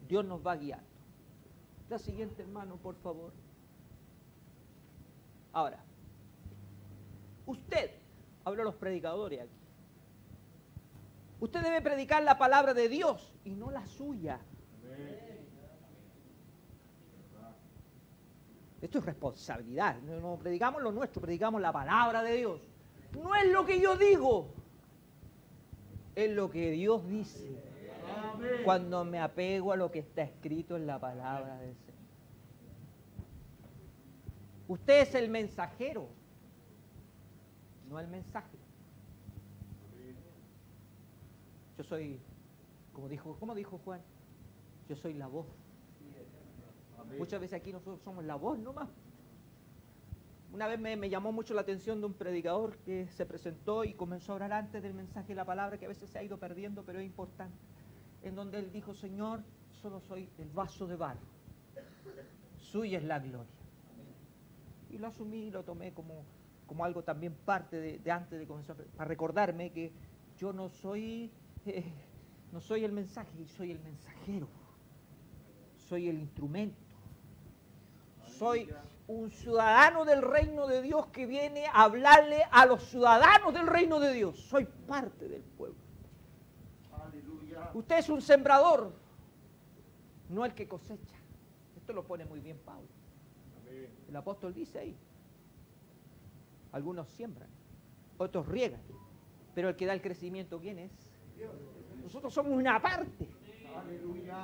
[SPEAKER 1] Dios nos va guiando. La siguiente, hermano, por favor. Ahora, usted, hablo a los predicadores aquí, usted debe predicar la palabra de Dios y no la suya. Esto es responsabilidad. No predicamos lo nuestro, predicamos la palabra de Dios. No es lo que yo digo, es lo que Dios dice. Cuando me apego a lo que está escrito en la palabra del Señor. Usted es el mensajero, no el mensaje. Yo soy, ¿cómo dijo Juan? Yo soy la voz. Muchas veces aquí nosotros somos la voz nomás. Una vez me llamó mucho la atención de un predicador que se presentó y comenzó a orar antes del mensaje de la palabra, que a veces se ha ido perdiendo, pero es importante. En donde él dijo, Señor, solo soy el vaso de barro. Suya es la gloria. Y lo asumí y lo tomé como algo también parte de antes de comenzar, para recordarme que yo no soy el mensaje, soy el mensajero. Soy el instrumento. Soy un ciudadano del reino de Dios que viene a hablarle a los ciudadanos del reino de Dios. Soy parte del pueblo. Usted es un sembrador, no el que cosecha. Esto lo pone muy bien Pablo. El apóstol dice ahí, algunos siembran, otros riegan, pero el que da el crecimiento, ¿quién es? Nosotros somos una parte.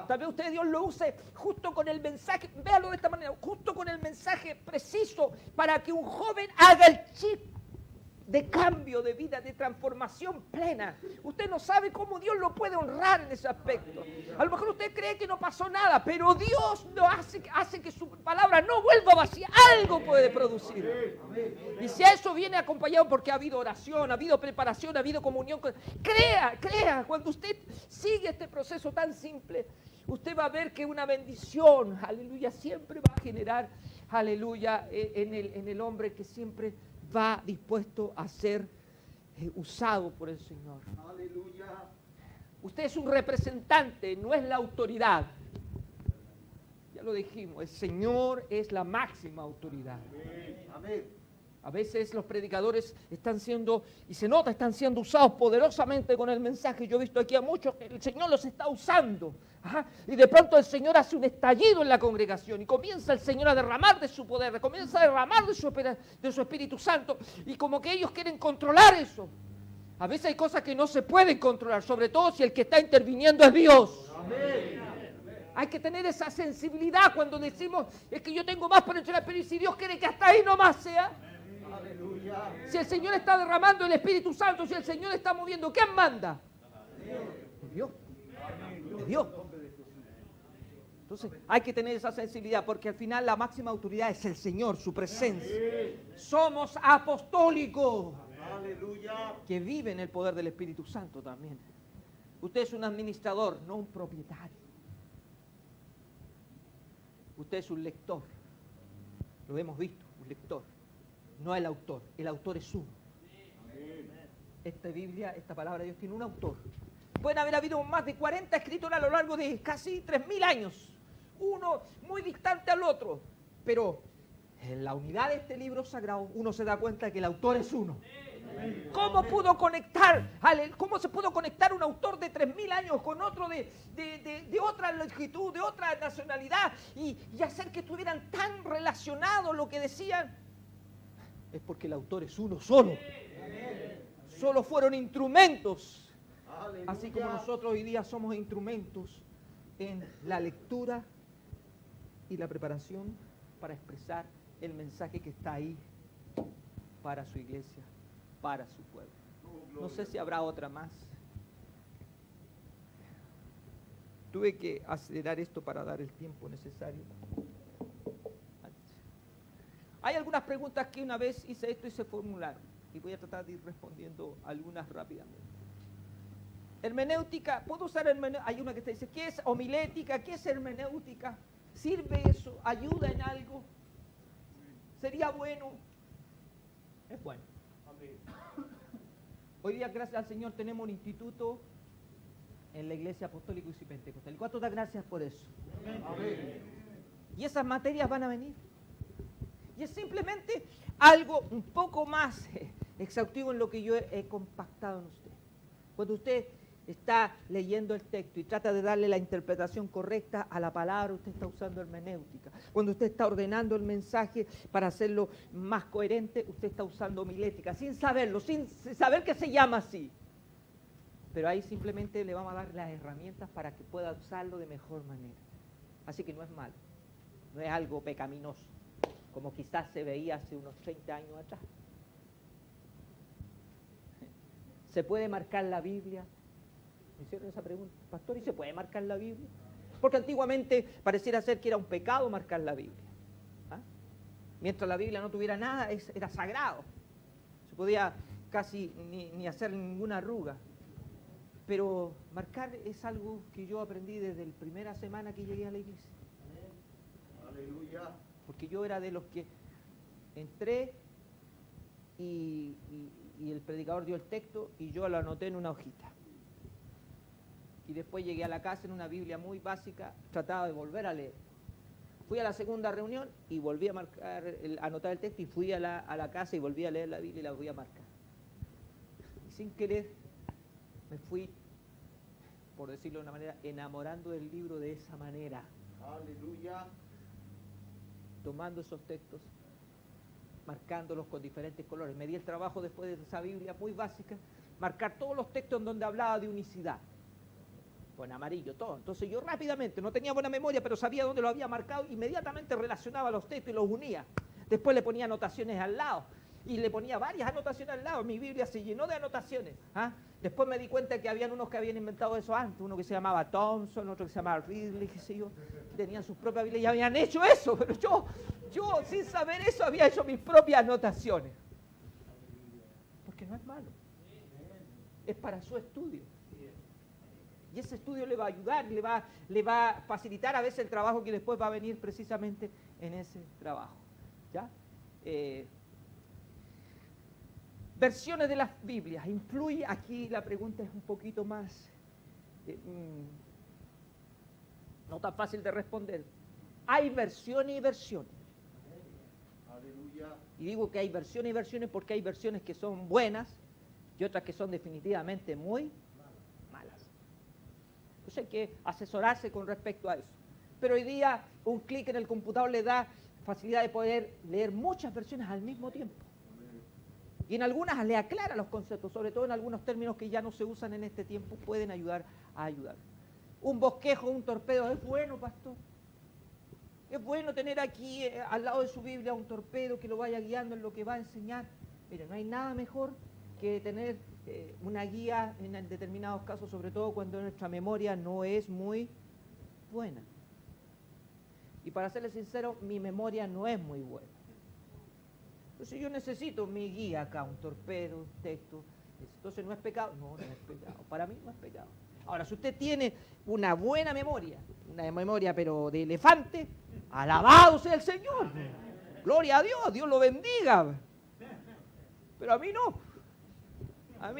[SPEAKER 1] Tal vez usted, Dios lo use justo con el mensaje, véalo de esta manera, justo con el mensaje preciso para que un joven haga el chip de cambio de vida, de transformación plena. Usted no sabe cómo Dios lo puede honrar en ese aspecto. A lo mejor usted cree que no pasó nada, pero Dios lo hace que su palabra no vuelva vacía. Algo puede producir. Y si eso viene acompañado porque ha habido oración, ha habido preparación, ha habido comunión, crea, cuando usted sigue este proceso tan simple, usted va a ver que una bendición, aleluya, siempre va a generar, aleluya, en el hombre que siempre va dispuesto a ser usado por el Señor.
[SPEAKER 2] Aleluya.
[SPEAKER 1] Usted es un representante, no es la autoridad. Ya lo dijimos, el Señor es la máxima autoridad.
[SPEAKER 2] Amén.
[SPEAKER 1] A veces los predicadores están siendo, y se nota, están siendo usados poderosamente con el mensaje. Yo he visto aquí a muchos que el Señor los está usando. Ajá, y de pronto el Señor hace un estallido en la congregación y comienza el Señor a derramar de su poder, comienza a derramar de su Espíritu Santo, y como que ellos quieren controlar eso. A veces hay cosas que no se pueden controlar, sobre todo si el que está interviniendo es Dios.
[SPEAKER 2] Amén.
[SPEAKER 1] Hay que tener esa sensibilidad cuando decimos, es que yo tengo más por entregar, pero ¿y si Dios quiere que hasta ahí nomás sea?
[SPEAKER 2] Aleluya.
[SPEAKER 1] Si el Señor está derramando el Espíritu Santo, si el Señor está moviendo, ¿quién manda? Dios. Dios. Entonces hay que tener esa sensibilidad, porque al final la máxima autoridad es el Señor, su presencia. Somos apostólicos.
[SPEAKER 2] Aleluya.
[SPEAKER 1] Que vive en el poder del Espíritu Santo también. Usted es un administrador, no un propietario. Usted es un lector. Lo hemos visto, un lector. No el autor es uno. Esta Biblia, esta palabra de Dios tiene un autor. Pueden haber habido más de 40 escritores a lo largo de casi 3.000 años. Uno muy distante al otro. Pero en la unidad de este libro sagrado uno se da cuenta de que el autor es uno. ¿Cómo se pudo conectar un autor de 3.000 años con otro de otra longitud, de otra nacionalidad y hacer que estuvieran tan relacionados lo que decían? Es porque el autor es uno solo. Solo fueron instrumentos.
[SPEAKER 2] Aleluya.
[SPEAKER 1] Así como nosotros hoy día somos instrumentos en la lectura y la preparación para expresar el mensaje que está ahí para su iglesia, para su pueblo. No sé si habrá otra más. Tuve que acelerar esto para dar el tiempo necesario. Hay algunas preguntas que una vez hice esto y se formularon, y voy a tratar de ir respondiendo algunas rápidamente. Hermenéutica, ¿puedo usar hermenéutica? Hay una que te dice, ¿qué es homilética? ¿Qué es hermenéutica? ¿Sirve eso? ¿Ayuda en algo? ¿Sería bueno? Es bueno. Hoy día, gracias al Señor, tenemos un instituto en la Iglesia Apostólica y Pentecostal. ¿Y cuánto da gracias por eso?
[SPEAKER 2] Amén.
[SPEAKER 1] Y esas materias van a venir. Y es simplemente algo un poco más exhaustivo en lo que yo he compactado en usted. Cuando usted está leyendo el texto y trata de darle la interpretación correcta a la palabra, usted está usando hermenéutica. Cuando usted está ordenando el mensaje para hacerlo más coherente, usted está usando homilética, sin saberlo, sin saber que se llama así. Pero ahí simplemente le vamos a dar las herramientas para que pueda usarlo de mejor manera. Así que no es malo, no es algo pecaminoso, como quizás se veía hace unos 30 años atrás. ¿Se puede marcar la Biblia? Me hicieron esa pregunta, pastor, ¿y se puede marcar la Biblia? Porque antiguamente pareciera ser que era un pecado marcar la Biblia. ¿Ah? Mientras la Biblia no tuviera nada, era sagrado. Se podía casi ni hacer ninguna arruga. Pero marcar es algo que yo aprendí desde la primera semana que llegué a la iglesia.
[SPEAKER 2] Aleluya.
[SPEAKER 1] Porque yo era de los que entré y el predicador dio el texto y yo lo anoté en una hojita. Y después llegué a la casa en una Biblia muy básica, trataba de volver a leer. Fui a la segunda reunión y volví a anotar el texto y fui a la casa y volví a leer la Biblia y la volví a marcar. Y sin querer me fui, por decirlo de una manera, enamorando del libro de esa manera.
[SPEAKER 2] Aleluya.
[SPEAKER 1] Tomando esos textos, marcándolos con diferentes colores. Me di el trabajo después de esa Biblia muy básica, marcar todos los textos en donde hablaba de unicidad. Con amarillo, todo. Entonces yo rápidamente, no tenía buena memoria, pero sabía dónde lo había marcado, inmediatamente relacionaba los textos y los unía. Después le ponía anotaciones al lado. Y le ponía varias anotaciones al lado. Mi Biblia se llenó de anotaciones. ¿Ah? Después me di cuenta que habían unos que habían inventado eso antes, uno que se llamaba Thompson, otro que se llamaba Ridley, qué sé yo. Tenían sus propias Biblias y habían hecho eso, pero yo sin saber eso había hecho mis propias anotaciones. Porque no es malo. Es para su estudio. Y ese estudio le va a ayudar, le va a facilitar a veces el trabajo que después va a venir precisamente en ese trabajo. ¿Ya? Versiones de las Biblias. ¿Influye? Aquí la pregunta es un poquito más, no tan fácil de responder. Hay versiones y versiones.
[SPEAKER 2] Aleluya.
[SPEAKER 1] Y digo que hay versiones y versiones porque hay versiones que son buenas y otras que son definitivamente muy malas. Entonces hay que asesorarse con respecto a eso. Pero hoy día un clic en el computador le da facilidad de poder leer muchas versiones al mismo tiempo. Y en algunas le aclara los conceptos, sobre todo en algunos términos que ya no se usan en este tiempo, pueden ayudar a ayudar. Un bosquejo, un torpedo, es bueno, pastor. Es bueno tener aquí al lado de su Biblia un torpedo que lo vaya guiando en lo que va a enseñar. Mire, no hay nada mejor que tener una guía en determinados casos, sobre todo cuando nuestra memoria no es muy buena. Y para serles sincero, mi memoria no es muy buena. Entonces yo necesito mi guía acá, un torpedo, un texto. Entonces no es pecado. No, no es pecado. Para mí no es pecado. Ahora, si usted tiene una buena memoria, una memoria pero de elefante, alabado sea el Señor. Gloria a Dios, Dios lo bendiga. Pero a mí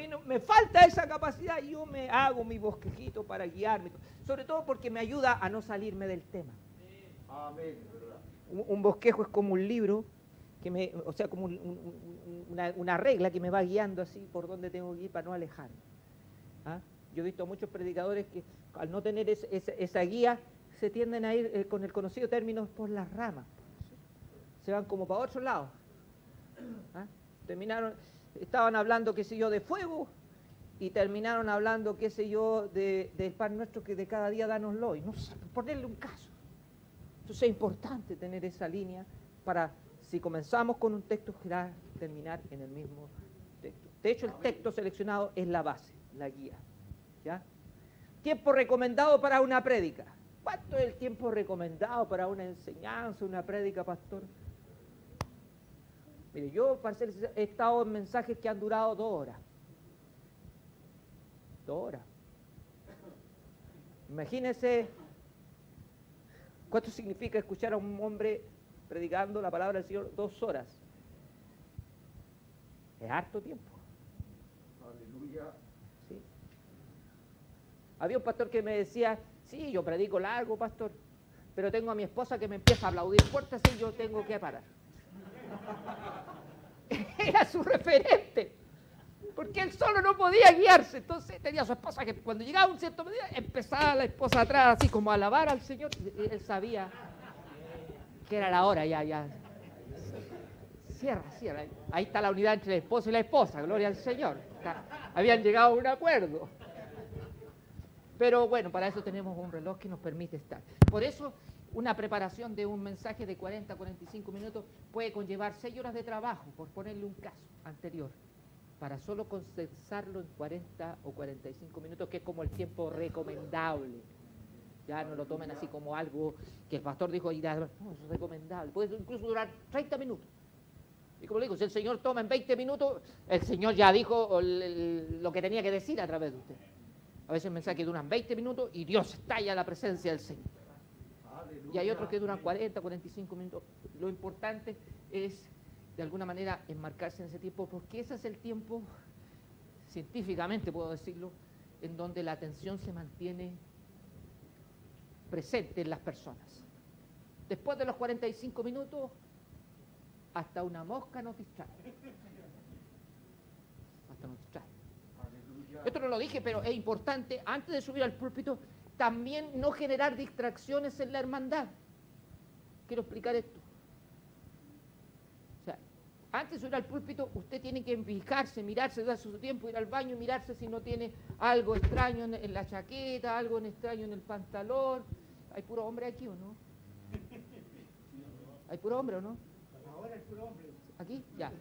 [SPEAKER 1] no, me falta esa capacidad y yo me hago mi bosquejito para guiarme. Sobre todo porque me ayuda a no salirme del tema.
[SPEAKER 2] Amén.
[SPEAKER 1] Un bosquejo es como un libro, como una regla que me va guiando así por donde tengo que ir para no alejarme. ¿Ah? Yo he visto a muchos predicadores que al no tener esa guía se tienden a ir con el conocido término por las ramas. Se van como para otro lado. ¿Ah? Estaban hablando, qué sé yo, de fuego y terminaron hablando, qué sé yo, del pan nuestro que de cada día danoslo. Y no sé, ponerle un caso. Entonces es importante tener esa línea para, si comenzamos con un texto, terminar en el mismo texto. De hecho, el texto seleccionado es la base, la guía. ¿Ya? Tiempo recomendado para una prédica. ¿Cuánto es el tiempo recomendado para una enseñanza, una prédica, pastor? Mire, yo he estado en mensajes que han durado 2 horas. 2 horas. Imagínese cuánto significa escuchar a un hombre predicando la palabra del Señor 2 horas. Es harto tiempo.
[SPEAKER 2] Aleluya.
[SPEAKER 1] ¿Sí? Había un pastor que me decía, sí, yo predico largo, pastor, pero tengo a mi esposa que me empieza a aplaudir fuerte, así yo tengo que parar. Era su referente, porque él solo no podía guiarse. Entonces tenía a su esposa que cuando llegaba a un cierto medida empezaba la esposa atrás así como a alabar al Señor. Y él sabía que era la hora, ya. Cierra. Ahí está la unidad entre el esposo y la esposa, gloria al Señor. Habían llegado a un acuerdo. Pero bueno, para eso tenemos un reloj que nos permite estar. Por eso una preparación de un mensaje de 40 a 45 minutos puede conllevar 6 horas de trabajo, por ponerle un caso anterior, para solo condensarlo en 40 o 45 minutos, que es como el tiempo recomendable. Ya no lo tomen así como algo que el pastor dijo, no, es recomendable. Puede incluso durar 30 minutos. Y como le digo, si el Señor toma en 20 minutos, el Señor ya dijo lo que tenía que decir a través de usted. A veces mensajes duran 20 minutos y Dios estalla la presencia del Señor. Y hay otros que duran 40, 45 minutos. Lo importante es, de alguna manera, enmarcarse en ese tiempo, porque ese es el tiempo, científicamente puedo decirlo, en donde la atención se mantiene presente en las personas. Después de los 45 minutos, hasta una mosca nos distrae. Hasta nos distrae. Esto no lo dije, pero es importante, antes de subir al púlpito, también no generar distracciones en la hermandad. Quiero explicar esto. O sea, antes de subir al púlpito, usted tiene que fijarse, mirarse, darse su tiempo, ir al baño y mirarse si no tiene algo extraño en la chaqueta, algo extraño en el pantalón. ¿Hay puro hombre aquí o no? ¿Hay puro hombre o no?
[SPEAKER 2] Ahora es puro hombre.
[SPEAKER 1] ¿Aquí? Ya.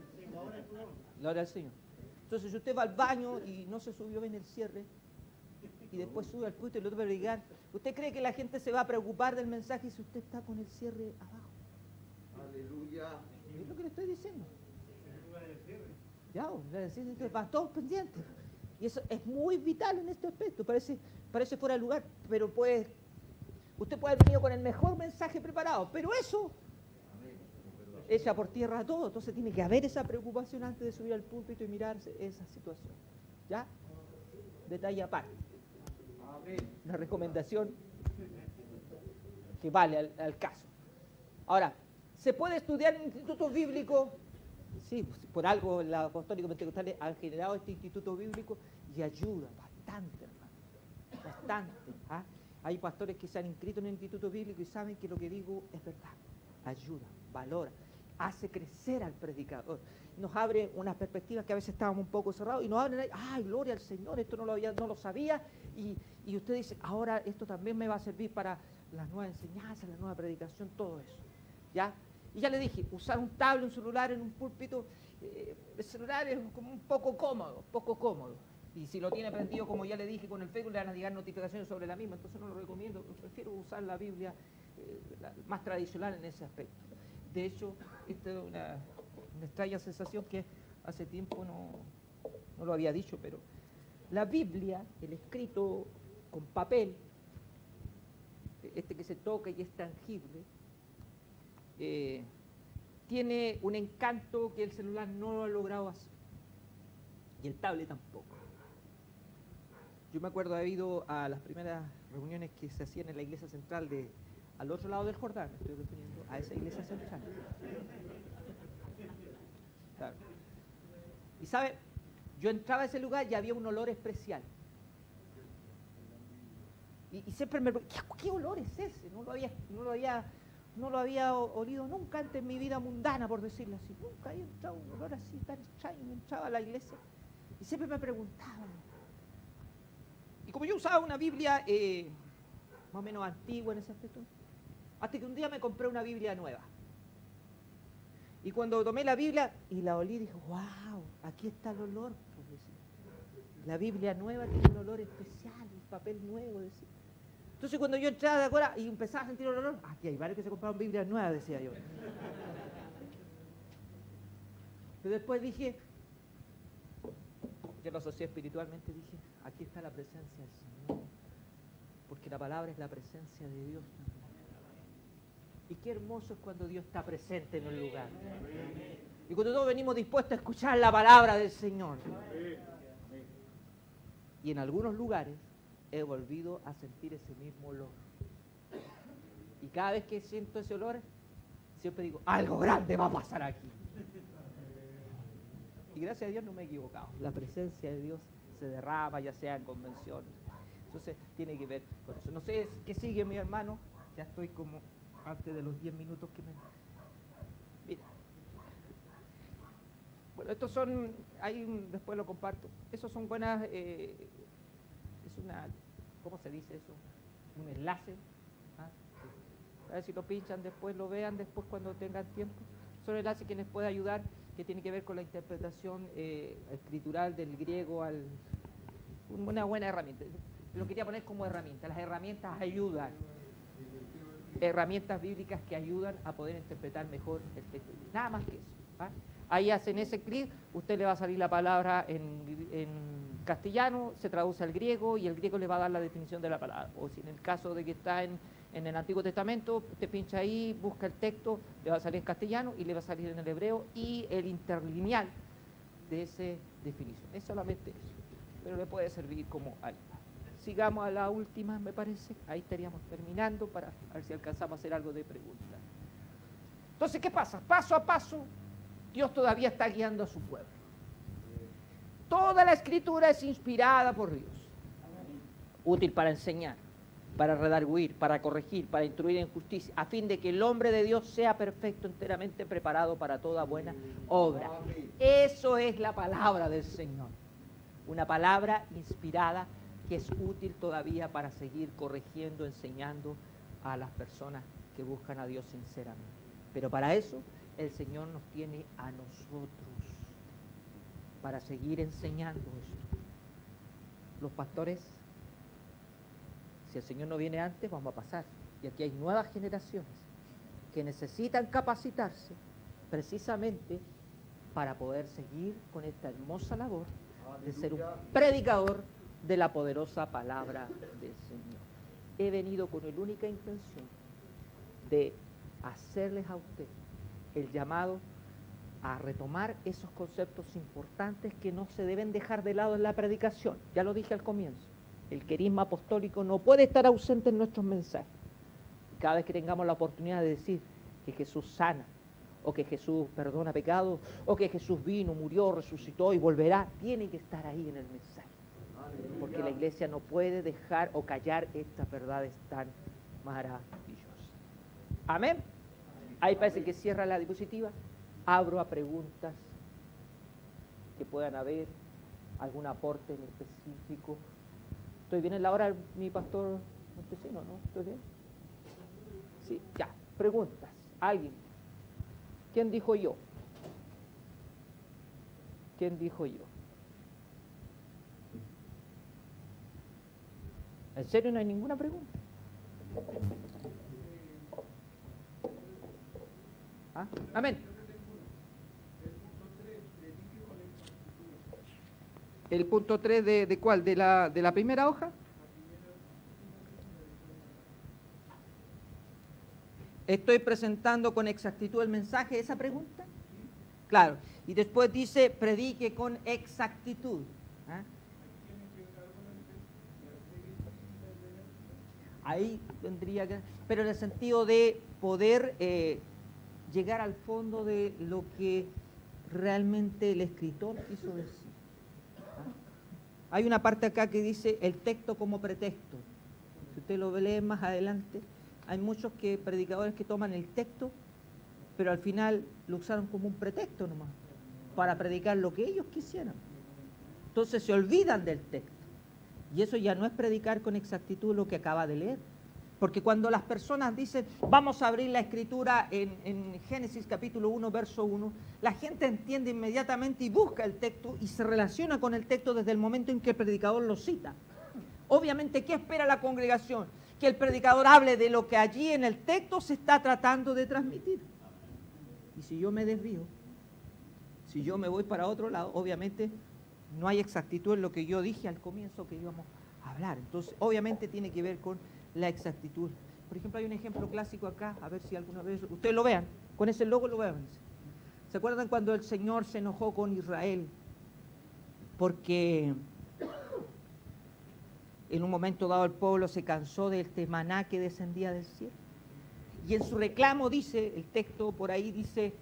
[SPEAKER 1] Gloria al Señor. Entonces, si usted va al baño y no se subió bien el cierre, y después sube al púlpito y lo va a predicar, ¿usted cree que la gente se va a preocupar del mensaje si usted está con el cierre abajo?
[SPEAKER 2] Aleluya.
[SPEAKER 1] Es lo que le estoy diciendo. Ya, entonces van todos pendientes. Y eso es muy vital en este aspecto. Parece fuera de lugar, pero usted puede haber venido con el mejor mensaje preparado, pero eso echa por tierra todo. Entonces tiene que haber esa preocupación antes de subir al púlpito y mirarse esa situación. ¿Ya? Detalle aparte. Una recomendación que vale al caso. Ahora, ¿se puede estudiar en institutos bíblicos? Sí, por algo los apostólicos pentecostales han generado este instituto bíblico y ayuda bastante, hermano. Bastante. ¿Ah? Hay pastores que se han inscrito en el instituto bíblico y saben que lo que digo es verdad. Ayuda, valora, hace crecer al predicador. Nos abre unas perspectivas que a veces estábamos un poco cerrados y nos abren, ¡ay, gloria al Señor! Esto no lo sabía y usted dice, ahora esto también me va a servir para las nuevas enseñanzas, la nueva predicación, todo eso. ¿Ya? Y ya le dije, usar un tablet, un celular en un púlpito, el celular es como un poco cómodo. Y si lo tiene prendido, como ya le dije, con el Facebook le van a llegar notificaciones sobre la misma, entonces no lo recomiendo, prefiero usar la Biblia más tradicional en ese aspecto. De hecho, esta es una extraña sensación que hace tiempo no lo había dicho, pero la Biblia, el escrito con papel, este que se toca y es tangible, tiene un encanto que el celular no lo ha logrado hacer. Y el tablet tampoco. Yo me acuerdo de haber ido a las primeras reuniones que se hacían en la iglesia central al otro lado del Jordán, me estoy refiriendo a esa iglesia central. Claro. Y sabe, yo entraba a ese lugar y había un olor especial. Y siempre me pregunto, ¿qué olor es ese? No lo había olido nunca antes en mi vida mundana, por decirlo así. Nunca había entrado un olor así tan extraño. Entraba a la iglesia y siempre me preguntaba. Y como yo usaba una Biblia más o menos antigua en ese aspecto, hasta que un día me compré una Biblia nueva. Y cuando tomé la Biblia y la olí, dije, wow, aquí está el olor. Por decir. La Biblia nueva tiene un olor especial, el papel nuevo, decía. Entonces cuando yo entraba de afuera y empezaba a sentir el olor, aquí hay varios que se compraron Biblias nuevas, decía yo. Pero después dije, yo lo asocié espiritualmente, dije, aquí está la presencia del Señor, porque la palabra es la presencia de Dios también. Y qué hermoso es cuando Dios está presente en un lugar. Y cuando todos venimos dispuestos a escuchar la palabra del Señor. Y en algunos lugares he volvido a sentir ese mismo olor. Y cada vez que siento ese olor, siempre digo, algo grande va a pasar aquí. Y gracias a Dios no me he equivocado. La presencia de Dios se derrama, ya sea en convenciones. Entonces tiene que ver con eso. No sé qué sigue, mi hermano. Ya estoy como antes de los 10 minutos que me... Mira. Bueno, estos son... después lo comparto. Esos son buenas... es una... ¿Cómo se dice eso? Un enlace. ¿Ah? A ver si lo pinchan después, lo vean después cuando tengan tiempo. Son enlaces que les puede ayudar, que tiene que ver con la interpretación escritural del griego una buena herramienta. Lo quería poner como herramienta. Las herramientas ayudan. Herramientas bíblicas que ayudan a poder interpretar mejor el texto. Nada más que eso. ¿Ah? Ahí hacen ese clic, usted le va a salir la palabra en castellano, se traduce al griego y el griego le va a dar la definición de la palabra. O si en el caso de que está en el Antiguo Testamento, usted pincha ahí, busca el texto, le va a salir en castellano y le va a salir en el hebreo y el interlineal de esa definición. Es solamente eso, pero le puede servir como ayuda. Sigamos a la última, me parece. Ahí estaríamos terminando para ver si alcanzamos a hacer algo de pregunta. Entonces, ¿qué pasa? Paso a paso, Dios todavía está guiando a su pueblo. Toda la Escritura es inspirada por Dios. Útil para enseñar, para redarguir, para corregir, para instruir en justicia, a fin de que el hombre de Dios sea perfecto, enteramente preparado para toda buena obra. Eso es la palabra del Señor. Una palabra inspirada que es útil todavía para seguir corrigiendo, enseñando a las personas que buscan a Dios sinceramente. Pero para eso el Señor nos tiene a nosotros. para seguir enseñando esto. Los pastores, si el Señor no viene antes, vamos a pasar. Y aquí hay nuevas generaciones que necesitan capacitarse precisamente para poder seguir con esta hermosa labor de ser un predicador de la poderosa palabra del Señor. He venido con la única intención de hacerles a usted el llamado a retomar esos conceptos importantes que no se deben dejar de lado en la predicación. Ya lo dije al comienzo, el querisma apostólico no puede estar ausente en nuestros mensajes. Cada vez que tengamos la oportunidad de decir que Jesús sana, o que Jesús perdona pecados, o que Jesús vino, murió, resucitó y volverá, tiene que estar ahí en el mensaje. Porque la iglesia no puede dejar o callar estas verdades tan maravillosas. Amén. Ahí parece que cierra la diapositiva. Abro a preguntas que puedan haber, algún aporte en específico. ¿Estoy bien en la hora, mi pastor Montesino, no? ¿Estoy bien? Sí, ya. Preguntas. ¿Alguien? ¿Quién dijo yo? ¿Quién dijo yo? ¿En serio no hay ninguna pregunta? ¿Ah? Amén. ¿El punto 3 de cuál? ¿De la primera hoja? ¿Estoy presentando con exactitud el mensaje? ¿Esa pregunta? Claro. Y después dice, predique con exactitud. ¿Ah? Ahí tendría que... Pero en el sentido de poder llegar al fondo de lo que realmente el escritor quiso decir. Hay una parte acá que dice el texto como pretexto. Si usted lo lee más adelante, hay muchos predicadores que toman el texto, pero al final lo usaron como un pretexto nomás, para predicar lo que ellos quisieran. Entonces se olvidan del texto. Y eso ya no es predicar con exactitud lo que acaba de leer. Porque cuando las personas dicen, vamos a abrir la escritura en Génesis capítulo 1, verso 1, la gente entiende inmediatamente y busca el texto y se relaciona con el texto desde el momento en que el predicador lo cita. Obviamente, ¿qué espera la congregación? Que el predicador hable de lo que allí en el texto se está tratando de transmitir. Y si yo me desvío, si yo me voy para otro lado, obviamente no hay exactitud en lo que yo dije al comienzo que íbamos a hablar. Entonces, obviamente tiene que ver con la exactitud. Por ejemplo, hay un ejemplo clásico acá, a ver si alguna vez ustedes lo vean, con ese logo lo vean. ¿Se acuerdan cuando el Señor se enojó con Israel? Porque en un momento dado el pueblo se cansó de este maná que descendía del cielo. Y en su reclamo dice, el texto por ahí dice,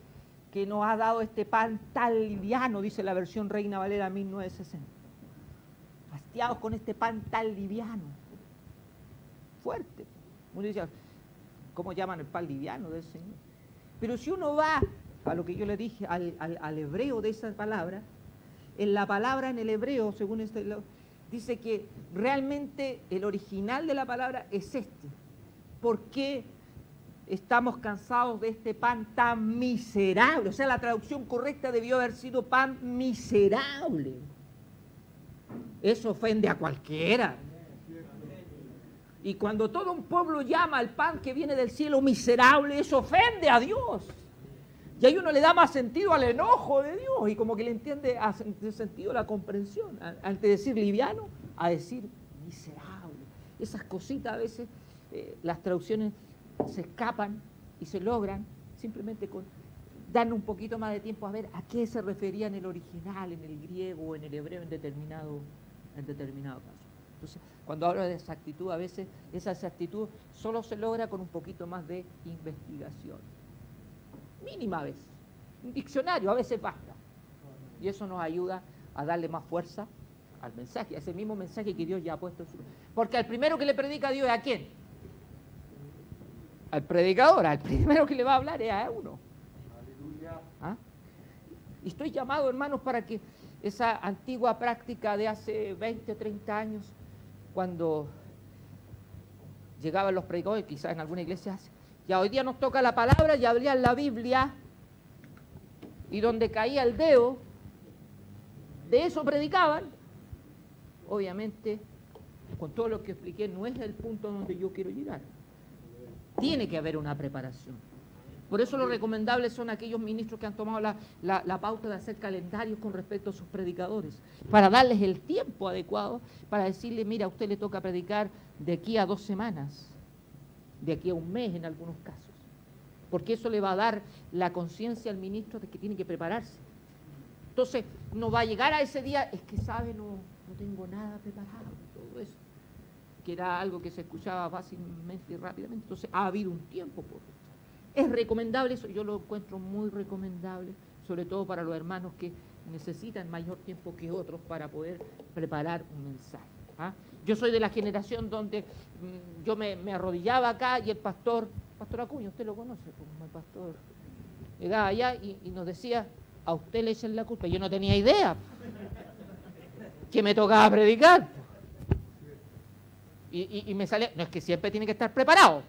[SPEAKER 1] que nos ha dado este pan tan liviano, dice la versión Reina Valera 1960. Hastiados con este pan tan liviano. Fuerte. Uno dice, ¿cómo llaman el pan liviano del Señor? Pero si uno va a lo que yo le dije, al hebreo de esa palabra, en la palabra en el hebreo, según este, dice que realmente el original de la palabra es este. ¿Por qué estamos cansados de este pan tan miserable? O sea, la traducción correcta debió haber sido pan miserable. Eso ofende a cualquiera. Y cuando todo un pueblo llama al pan que viene del cielo miserable, eso ofende a Dios. Y ahí uno le da más sentido al enojo de Dios y como que le entiende de sentido la comprensión. Antes de decir liviano, a decir miserable. Esas cositas a veces, las traducciones se escapan y se logran simplemente con darle un poquito más de tiempo a ver a qué se refería en el original, en el griego o en el hebreo en determinado caso. Entonces, cuando hablo de exactitud, a veces esa exactitud solo se logra con un poquito más de investigación. Mínima a veces. Un diccionario a veces basta. Y eso nos ayuda a darle más fuerza al mensaje, a ese mismo mensaje que Dios ya ha puesto en su... Porque al primero que le predica a Dios es ¿a quién? Al predicador, al primero que le va a hablar es a uno. ¿Ah? Y estoy llamado, hermanos, para que esa antigua práctica de hace 20, 30 años, cuando llegaban los predicadores, quizás en alguna iglesia, ya hoy día nos toca la palabra y abrían la Biblia y donde caía el dedo, de eso predicaban. Obviamente, con todo lo que expliqué, no es el punto donde yo quiero llegar. Tiene que haber una preparación. Por eso lo recomendable son aquellos ministros que han tomado la pauta de hacer calendarios con respecto a sus predicadores, para darles el tiempo adecuado, para decirle, mira, a usted le toca predicar de aquí a 2 semanas, de aquí a 1 mes en algunos casos, porque eso le va a dar la conciencia al ministro de que tiene que prepararse. Entonces, no va a llegar a ese día, es que sabe, no tengo nada preparado, todo eso, que era algo que se escuchaba fácilmente y rápidamente. Entonces, ha habido un tiempo por eso. Es recomendable eso, yo lo encuentro muy recomendable, sobre todo para los hermanos que necesitan mayor tiempo que otros para poder preparar un mensaje. ¿Ah? Yo soy de la generación donde yo me arrodillaba acá y el pastor Acuña, usted lo conoce como el pastor, llegaba allá y nos decía, a usted le echan la culpa. Yo no tenía idea que me tocaba predicar. Y me salía, no es que siempre tiene que estar preparado,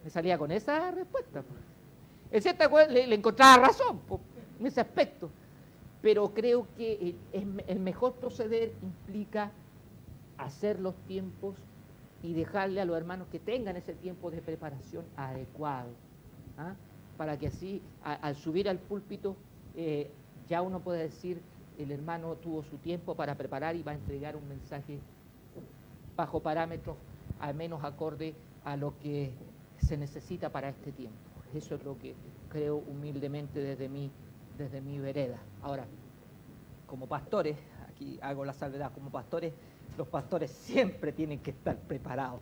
[SPEAKER 1] me salía con esa respuesta. En cierta cosa le encontraba razón en ese aspecto, pero creo que el mejor proceder implica hacer los tiempos y dejarle a los hermanos que tengan ese tiempo de preparación adecuado, ¿ah? Para que así, al subir al púlpito, ya uno puede decir, el hermano tuvo su tiempo para preparar y va a entregar un mensaje bajo parámetros al menos acorde a lo que se necesita para este tiempo. Eso es lo que creo humildemente desde mi vereda. Ahora, como pastores, aquí hago la salvedad, como pastores, los pastores siempre tienen que estar preparados.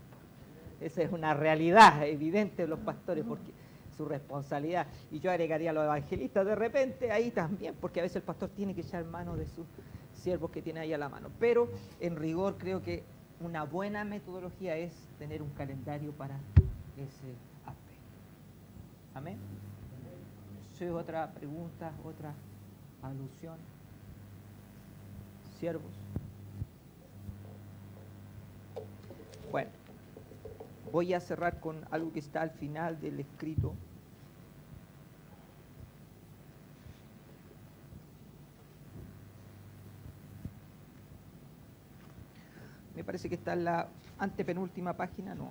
[SPEAKER 1] Esa es una realidad evidente de los pastores, porque su responsabilidad, y yo agregaría a los evangelistas de repente ahí también, porque a veces el pastor tiene que echar mano de sus siervos que tiene ahí a la mano. Pero en rigor creo que una buena metodología es tener un calendario para ese aspecto. Amén. ¿Sí? Otra pregunta, otra alusión. Siervos. Bueno, voy a cerrar con algo que está al final del escrito. Me parece que está en la antepenúltima página, no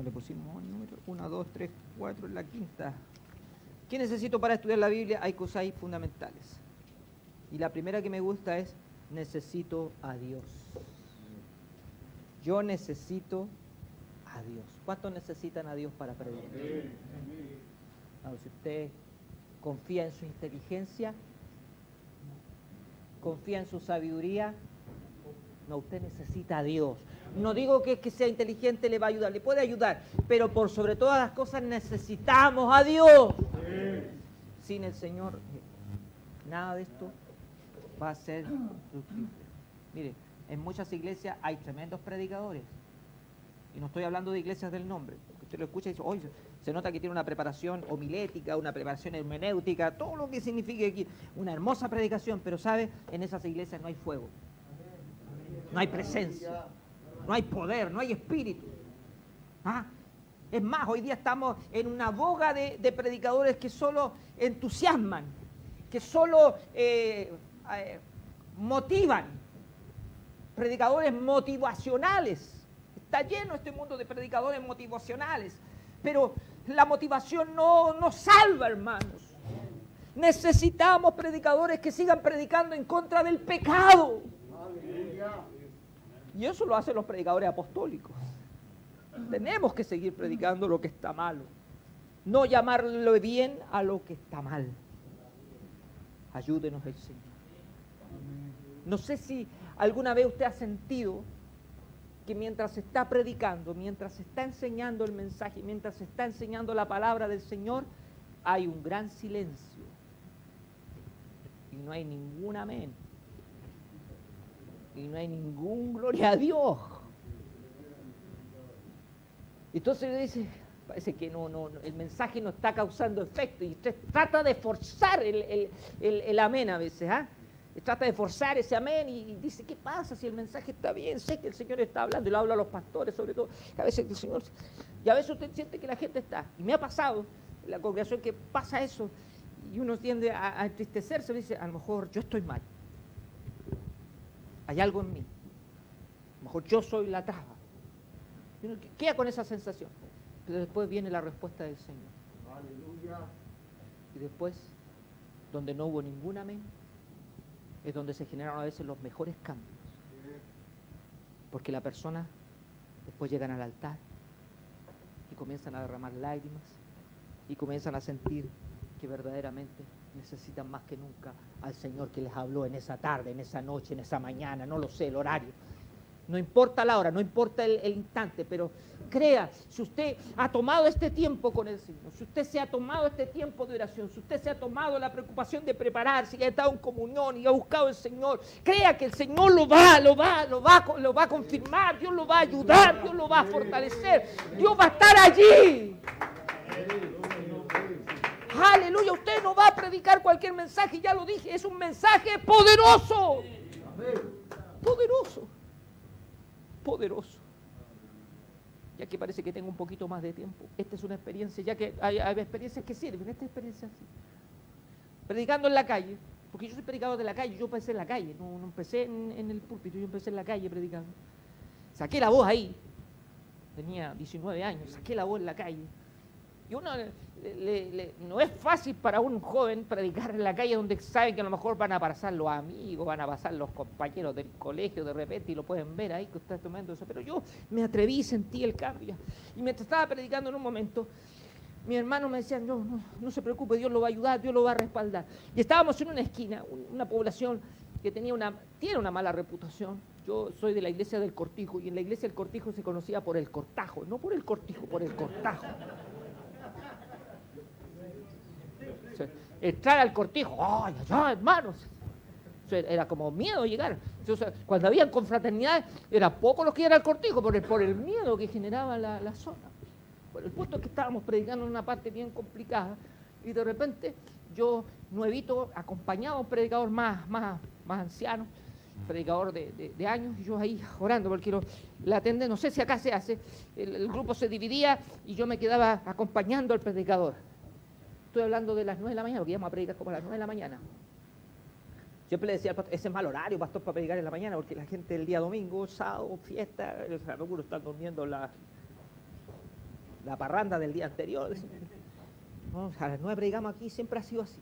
[SPEAKER 1] le pusimos el número, 1, 2, 3, 4, en la quinta. ¿Qué necesito para estudiar la Biblia? Hay cosas ahí fundamentales. Y la primera que me gusta es, necesito a Dios. Yo necesito a Dios. ¿Cuántos necesitan a Dios para predicar? Si usted confía en su inteligencia, confía en su sabiduría, no, usted necesita a Dios. No digo que sea inteligente le va a ayudar, le puede ayudar, pero por sobre todas las cosas necesitamos a Dios. Sin el Señor, nada de esto va a ser fructífero. Mire, en muchas iglesias hay tremendos predicadores, y no estoy hablando de iglesias del nombre, porque usted lo escucha y dice, oye, se nota que tiene una preparación homilética, una preparación hermenéutica, todo lo que signifique aquí, una hermosa predicación, pero ¿sabe? En esas iglesias no hay fuego, no hay presencia, no hay poder, no hay espíritu. ¿Ah? Es más, hoy día estamos en una boga de predicadores que solo entusiasman, que solo motivan, predicadores motivacionales. Está lleno este mundo de predicadores motivacionales, pero la motivación no salva, hermanos. Necesitamos predicadores que sigan predicando en contra del pecado. Y eso lo hacen los predicadores apostólicos. Tenemos que seguir predicando lo que está malo, no llamarle bien a lo que está mal. Ayúdenos el Señor. No sé si alguna vez usted ha sentido que mientras está predicando, mientras está enseñando el mensaje, mientras está enseñando la palabra del Señor, hay un gran silencio y no hay ningún amén y no hay ningún gloria a Dios. Entonces dice, parece que el mensaje no está causando efecto, y usted trata de forzar el amén a veces, ¿ah? Trata de forzar ese amén y dice, ¿qué pasa si el mensaje está bien? Sé que el Señor está hablando, y lo habla a los pastores sobre todo, a veces el Señor, y a veces usted siente que la gente está, y me ha pasado en la congregación que pasa eso, y uno tiende a entristecerse y dice, a lo mejor yo estoy mal. Hay algo en mí. A lo mejor yo soy la traba. Y uno queda con esa sensación. Pero después viene la respuesta del Señor.
[SPEAKER 2] Aleluya.
[SPEAKER 1] Y después, donde no hubo ningún amén, es donde se generaron a veces los mejores cambios. Porque la persona después llegan al altar y comienzan a derramar lágrimas y comienzan a sentir que verdaderamente necesitan más que nunca al Señor que les habló en esa tarde, en esa noche, en esa mañana, no lo sé, el horario. No importa la hora, no importa el instante, pero crea, si usted ha tomado este tiempo con el Señor, si usted se ha tomado este tiempo de oración, si usted se ha tomado la preocupación de prepararse y ha estado en comunión y ha buscado al Señor, crea que el Señor lo va a confirmar, Dios lo va a ayudar, Dios lo va a fortalecer, Dios va a estar allí. Aleluya, usted no va a predicar cualquier mensaje, ya lo dije, es un mensaje poderoso. Poderoso. Poderoso. Ya que parece que tengo un poquito más de tiempo. Esta es una experiencia, ya que hay experiencias que sirven, esta experiencia sí. Predicando en la calle, porque yo soy predicador de la calle, yo empecé en la calle, no empecé en el púlpito, yo empecé en la calle predicando. Saqué la voz ahí, tenía 19 años, saqué la voz en la calle. Y uno no es fácil para un joven predicar en la calle donde saben que a lo mejor van a pasar los amigos, van a pasar los compañeros del colegio de repente y lo pueden ver ahí que usted está tomando eso. Pero yo me atreví, sentí el cambio. Y mientras estaba predicando en un momento, mi hermano me decía, no se preocupe, Dios lo va a ayudar, Dios lo va a respaldar. Y estábamos en una esquina, una población que tiene una mala reputación. Yo soy de la iglesia del Cortijo y en la iglesia del Cortijo se conocía por el cortajo, no por el cortijo, por el cortajo. Entrar al Cortijo, ¡ay, hermanos! Era como miedo llegar. Entonces, cuando habían confraternidades, eran pocos los que iban al Cortijo por el miedo que generaba la zona. Bueno, el punto es que estábamos predicando en una parte bien complicada y de repente yo, nuevito, acompañado a un predicador más anciano, predicador de años, y yo ahí orando porque la tendencia, no sé si acá se hace, el grupo se dividía y yo me quedaba acompañando al predicador. Estoy hablando de las 9 de la mañana, porque íbamos a predicar como a las 9 de la mañana. Siempre le decía al pastor, ese es mal horario, pastor, para predicar en la mañana, porque la gente el día domingo, sábado, fiesta, algunos están durmiendo la parranda del día anterior. No, a las 9 predicamos aquí, siempre ha sido así.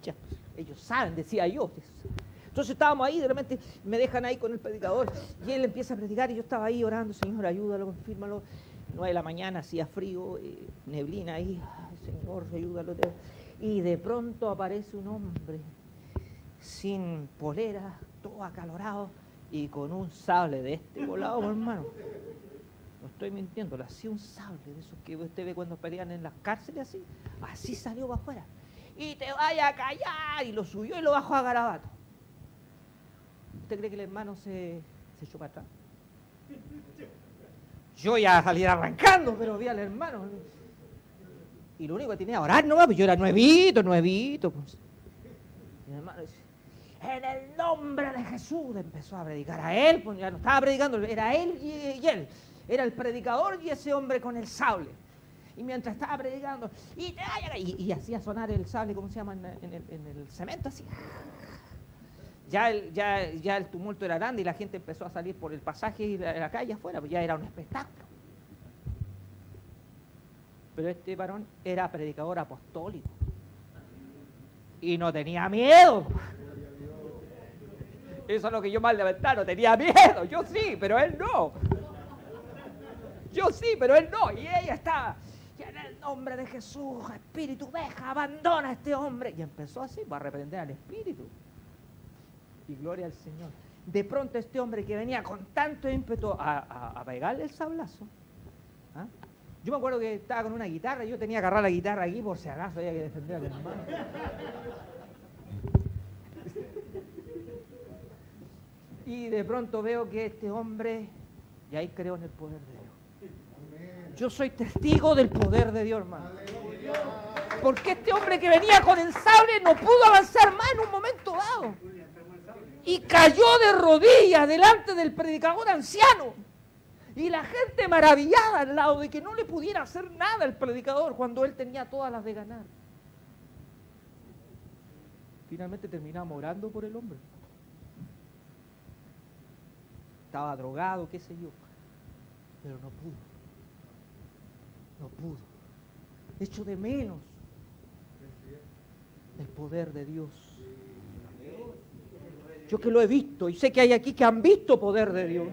[SPEAKER 1] Ya, ellos saben, decía yo. Entonces estábamos ahí, de repente me dejan ahí con el predicador, y él empieza a predicar, y yo estaba ahí orando, Señor, ayúdalo, confírmalo. 9 de la mañana, hacía frío, neblina ahí, ay, Señor, ayúdalo. Y de pronto aparece un hombre sin polera, todo acalorado y con un sable de este volado, hermano. No estoy mintiendo, así un sable de esos que usted ve cuando pelean en las cárceles, así salió para afuera. Y te vaya a callar, y lo subió y lo bajó a garabato. ¿Usted cree que el hermano se echó para atrás? Yo ya salí arrancando, pero vi al hermano. Y lo único que tenía que orar nomás, pues yo era nuevito. Pues. Y el hermano dice, en el nombre de Jesús, empezó a predicar a él, pues ya no estaba predicando, era él y él. Era el predicador y ese hombre con el sable. Y mientras estaba predicando, y hacía sonar el sable, ¿cómo se llama? En el cemento, así. Ya el tumulto era grande y la gente empezó a salir por el pasaje y la calle afuera, pues ya era un espectáculo. Pero este varón era predicador apostólico y no tenía miedo. Eso es lo que yo más levantaba, no tenía miedo. Yo sí, pero él no. Yo sí, pero él no. Y ella estaba, y en el nombre de Jesús, espíritu, deja, abandona a este hombre. Y empezó así, para reprender al espíritu. Y gloria al Señor. De pronto este hombre que venía con tanto ímpetu a pegarle el sablazo. ¿Ah? Yo me acuerdo que estaba con una guitarra y yo tenía que agarrar la guitarra aquí por si acaso había que defender al hermano. Y de pronto veo que este hombre, y ahí creo en el poder de Dios. Yo soy testigo del poder de Dios, hermano. Porque este hombre que venía con el sable no pudo avanzar más en un momento dado. Y cayó de rodillas delante del predicador anciano. Y la gente maravillada al lado de que no le pudiera hacer nada al predicador cuando él tenía todas las de ganar. Finalmente terminamos orando por el hombre. Estaba drogado, qué sé yo. Pero no pudo. No pudo. Echo de menos el poder de Dios. Yo que lo he visto y sé que hay aquí que han visto poder de Dios.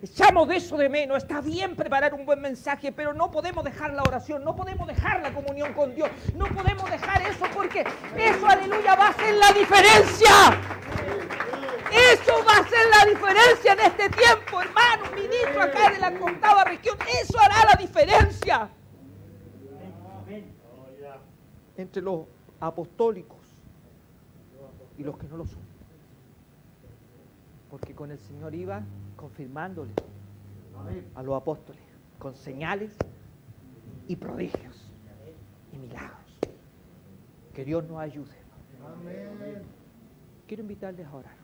[SPEAKER 1] Echamos de eso de menos. Está bien preparar un buen mensaje, pero no podemos dejar la oración, no podemos dejar la comunión con Dios, no podemos dejar eso porque eso, aleluya, va a hacer la diferencia. Eso va a hacer la diferencia en este tiempo, hermano, ministro acá de la 8ª región. Eso hará la diferencia entre los apostólicos y los que no lo son. Porque con el Señor iba confirmándole a los apóstoles con señales y prodigios y milagros. Que Dios nos ayude. Quiero invitarles a orar.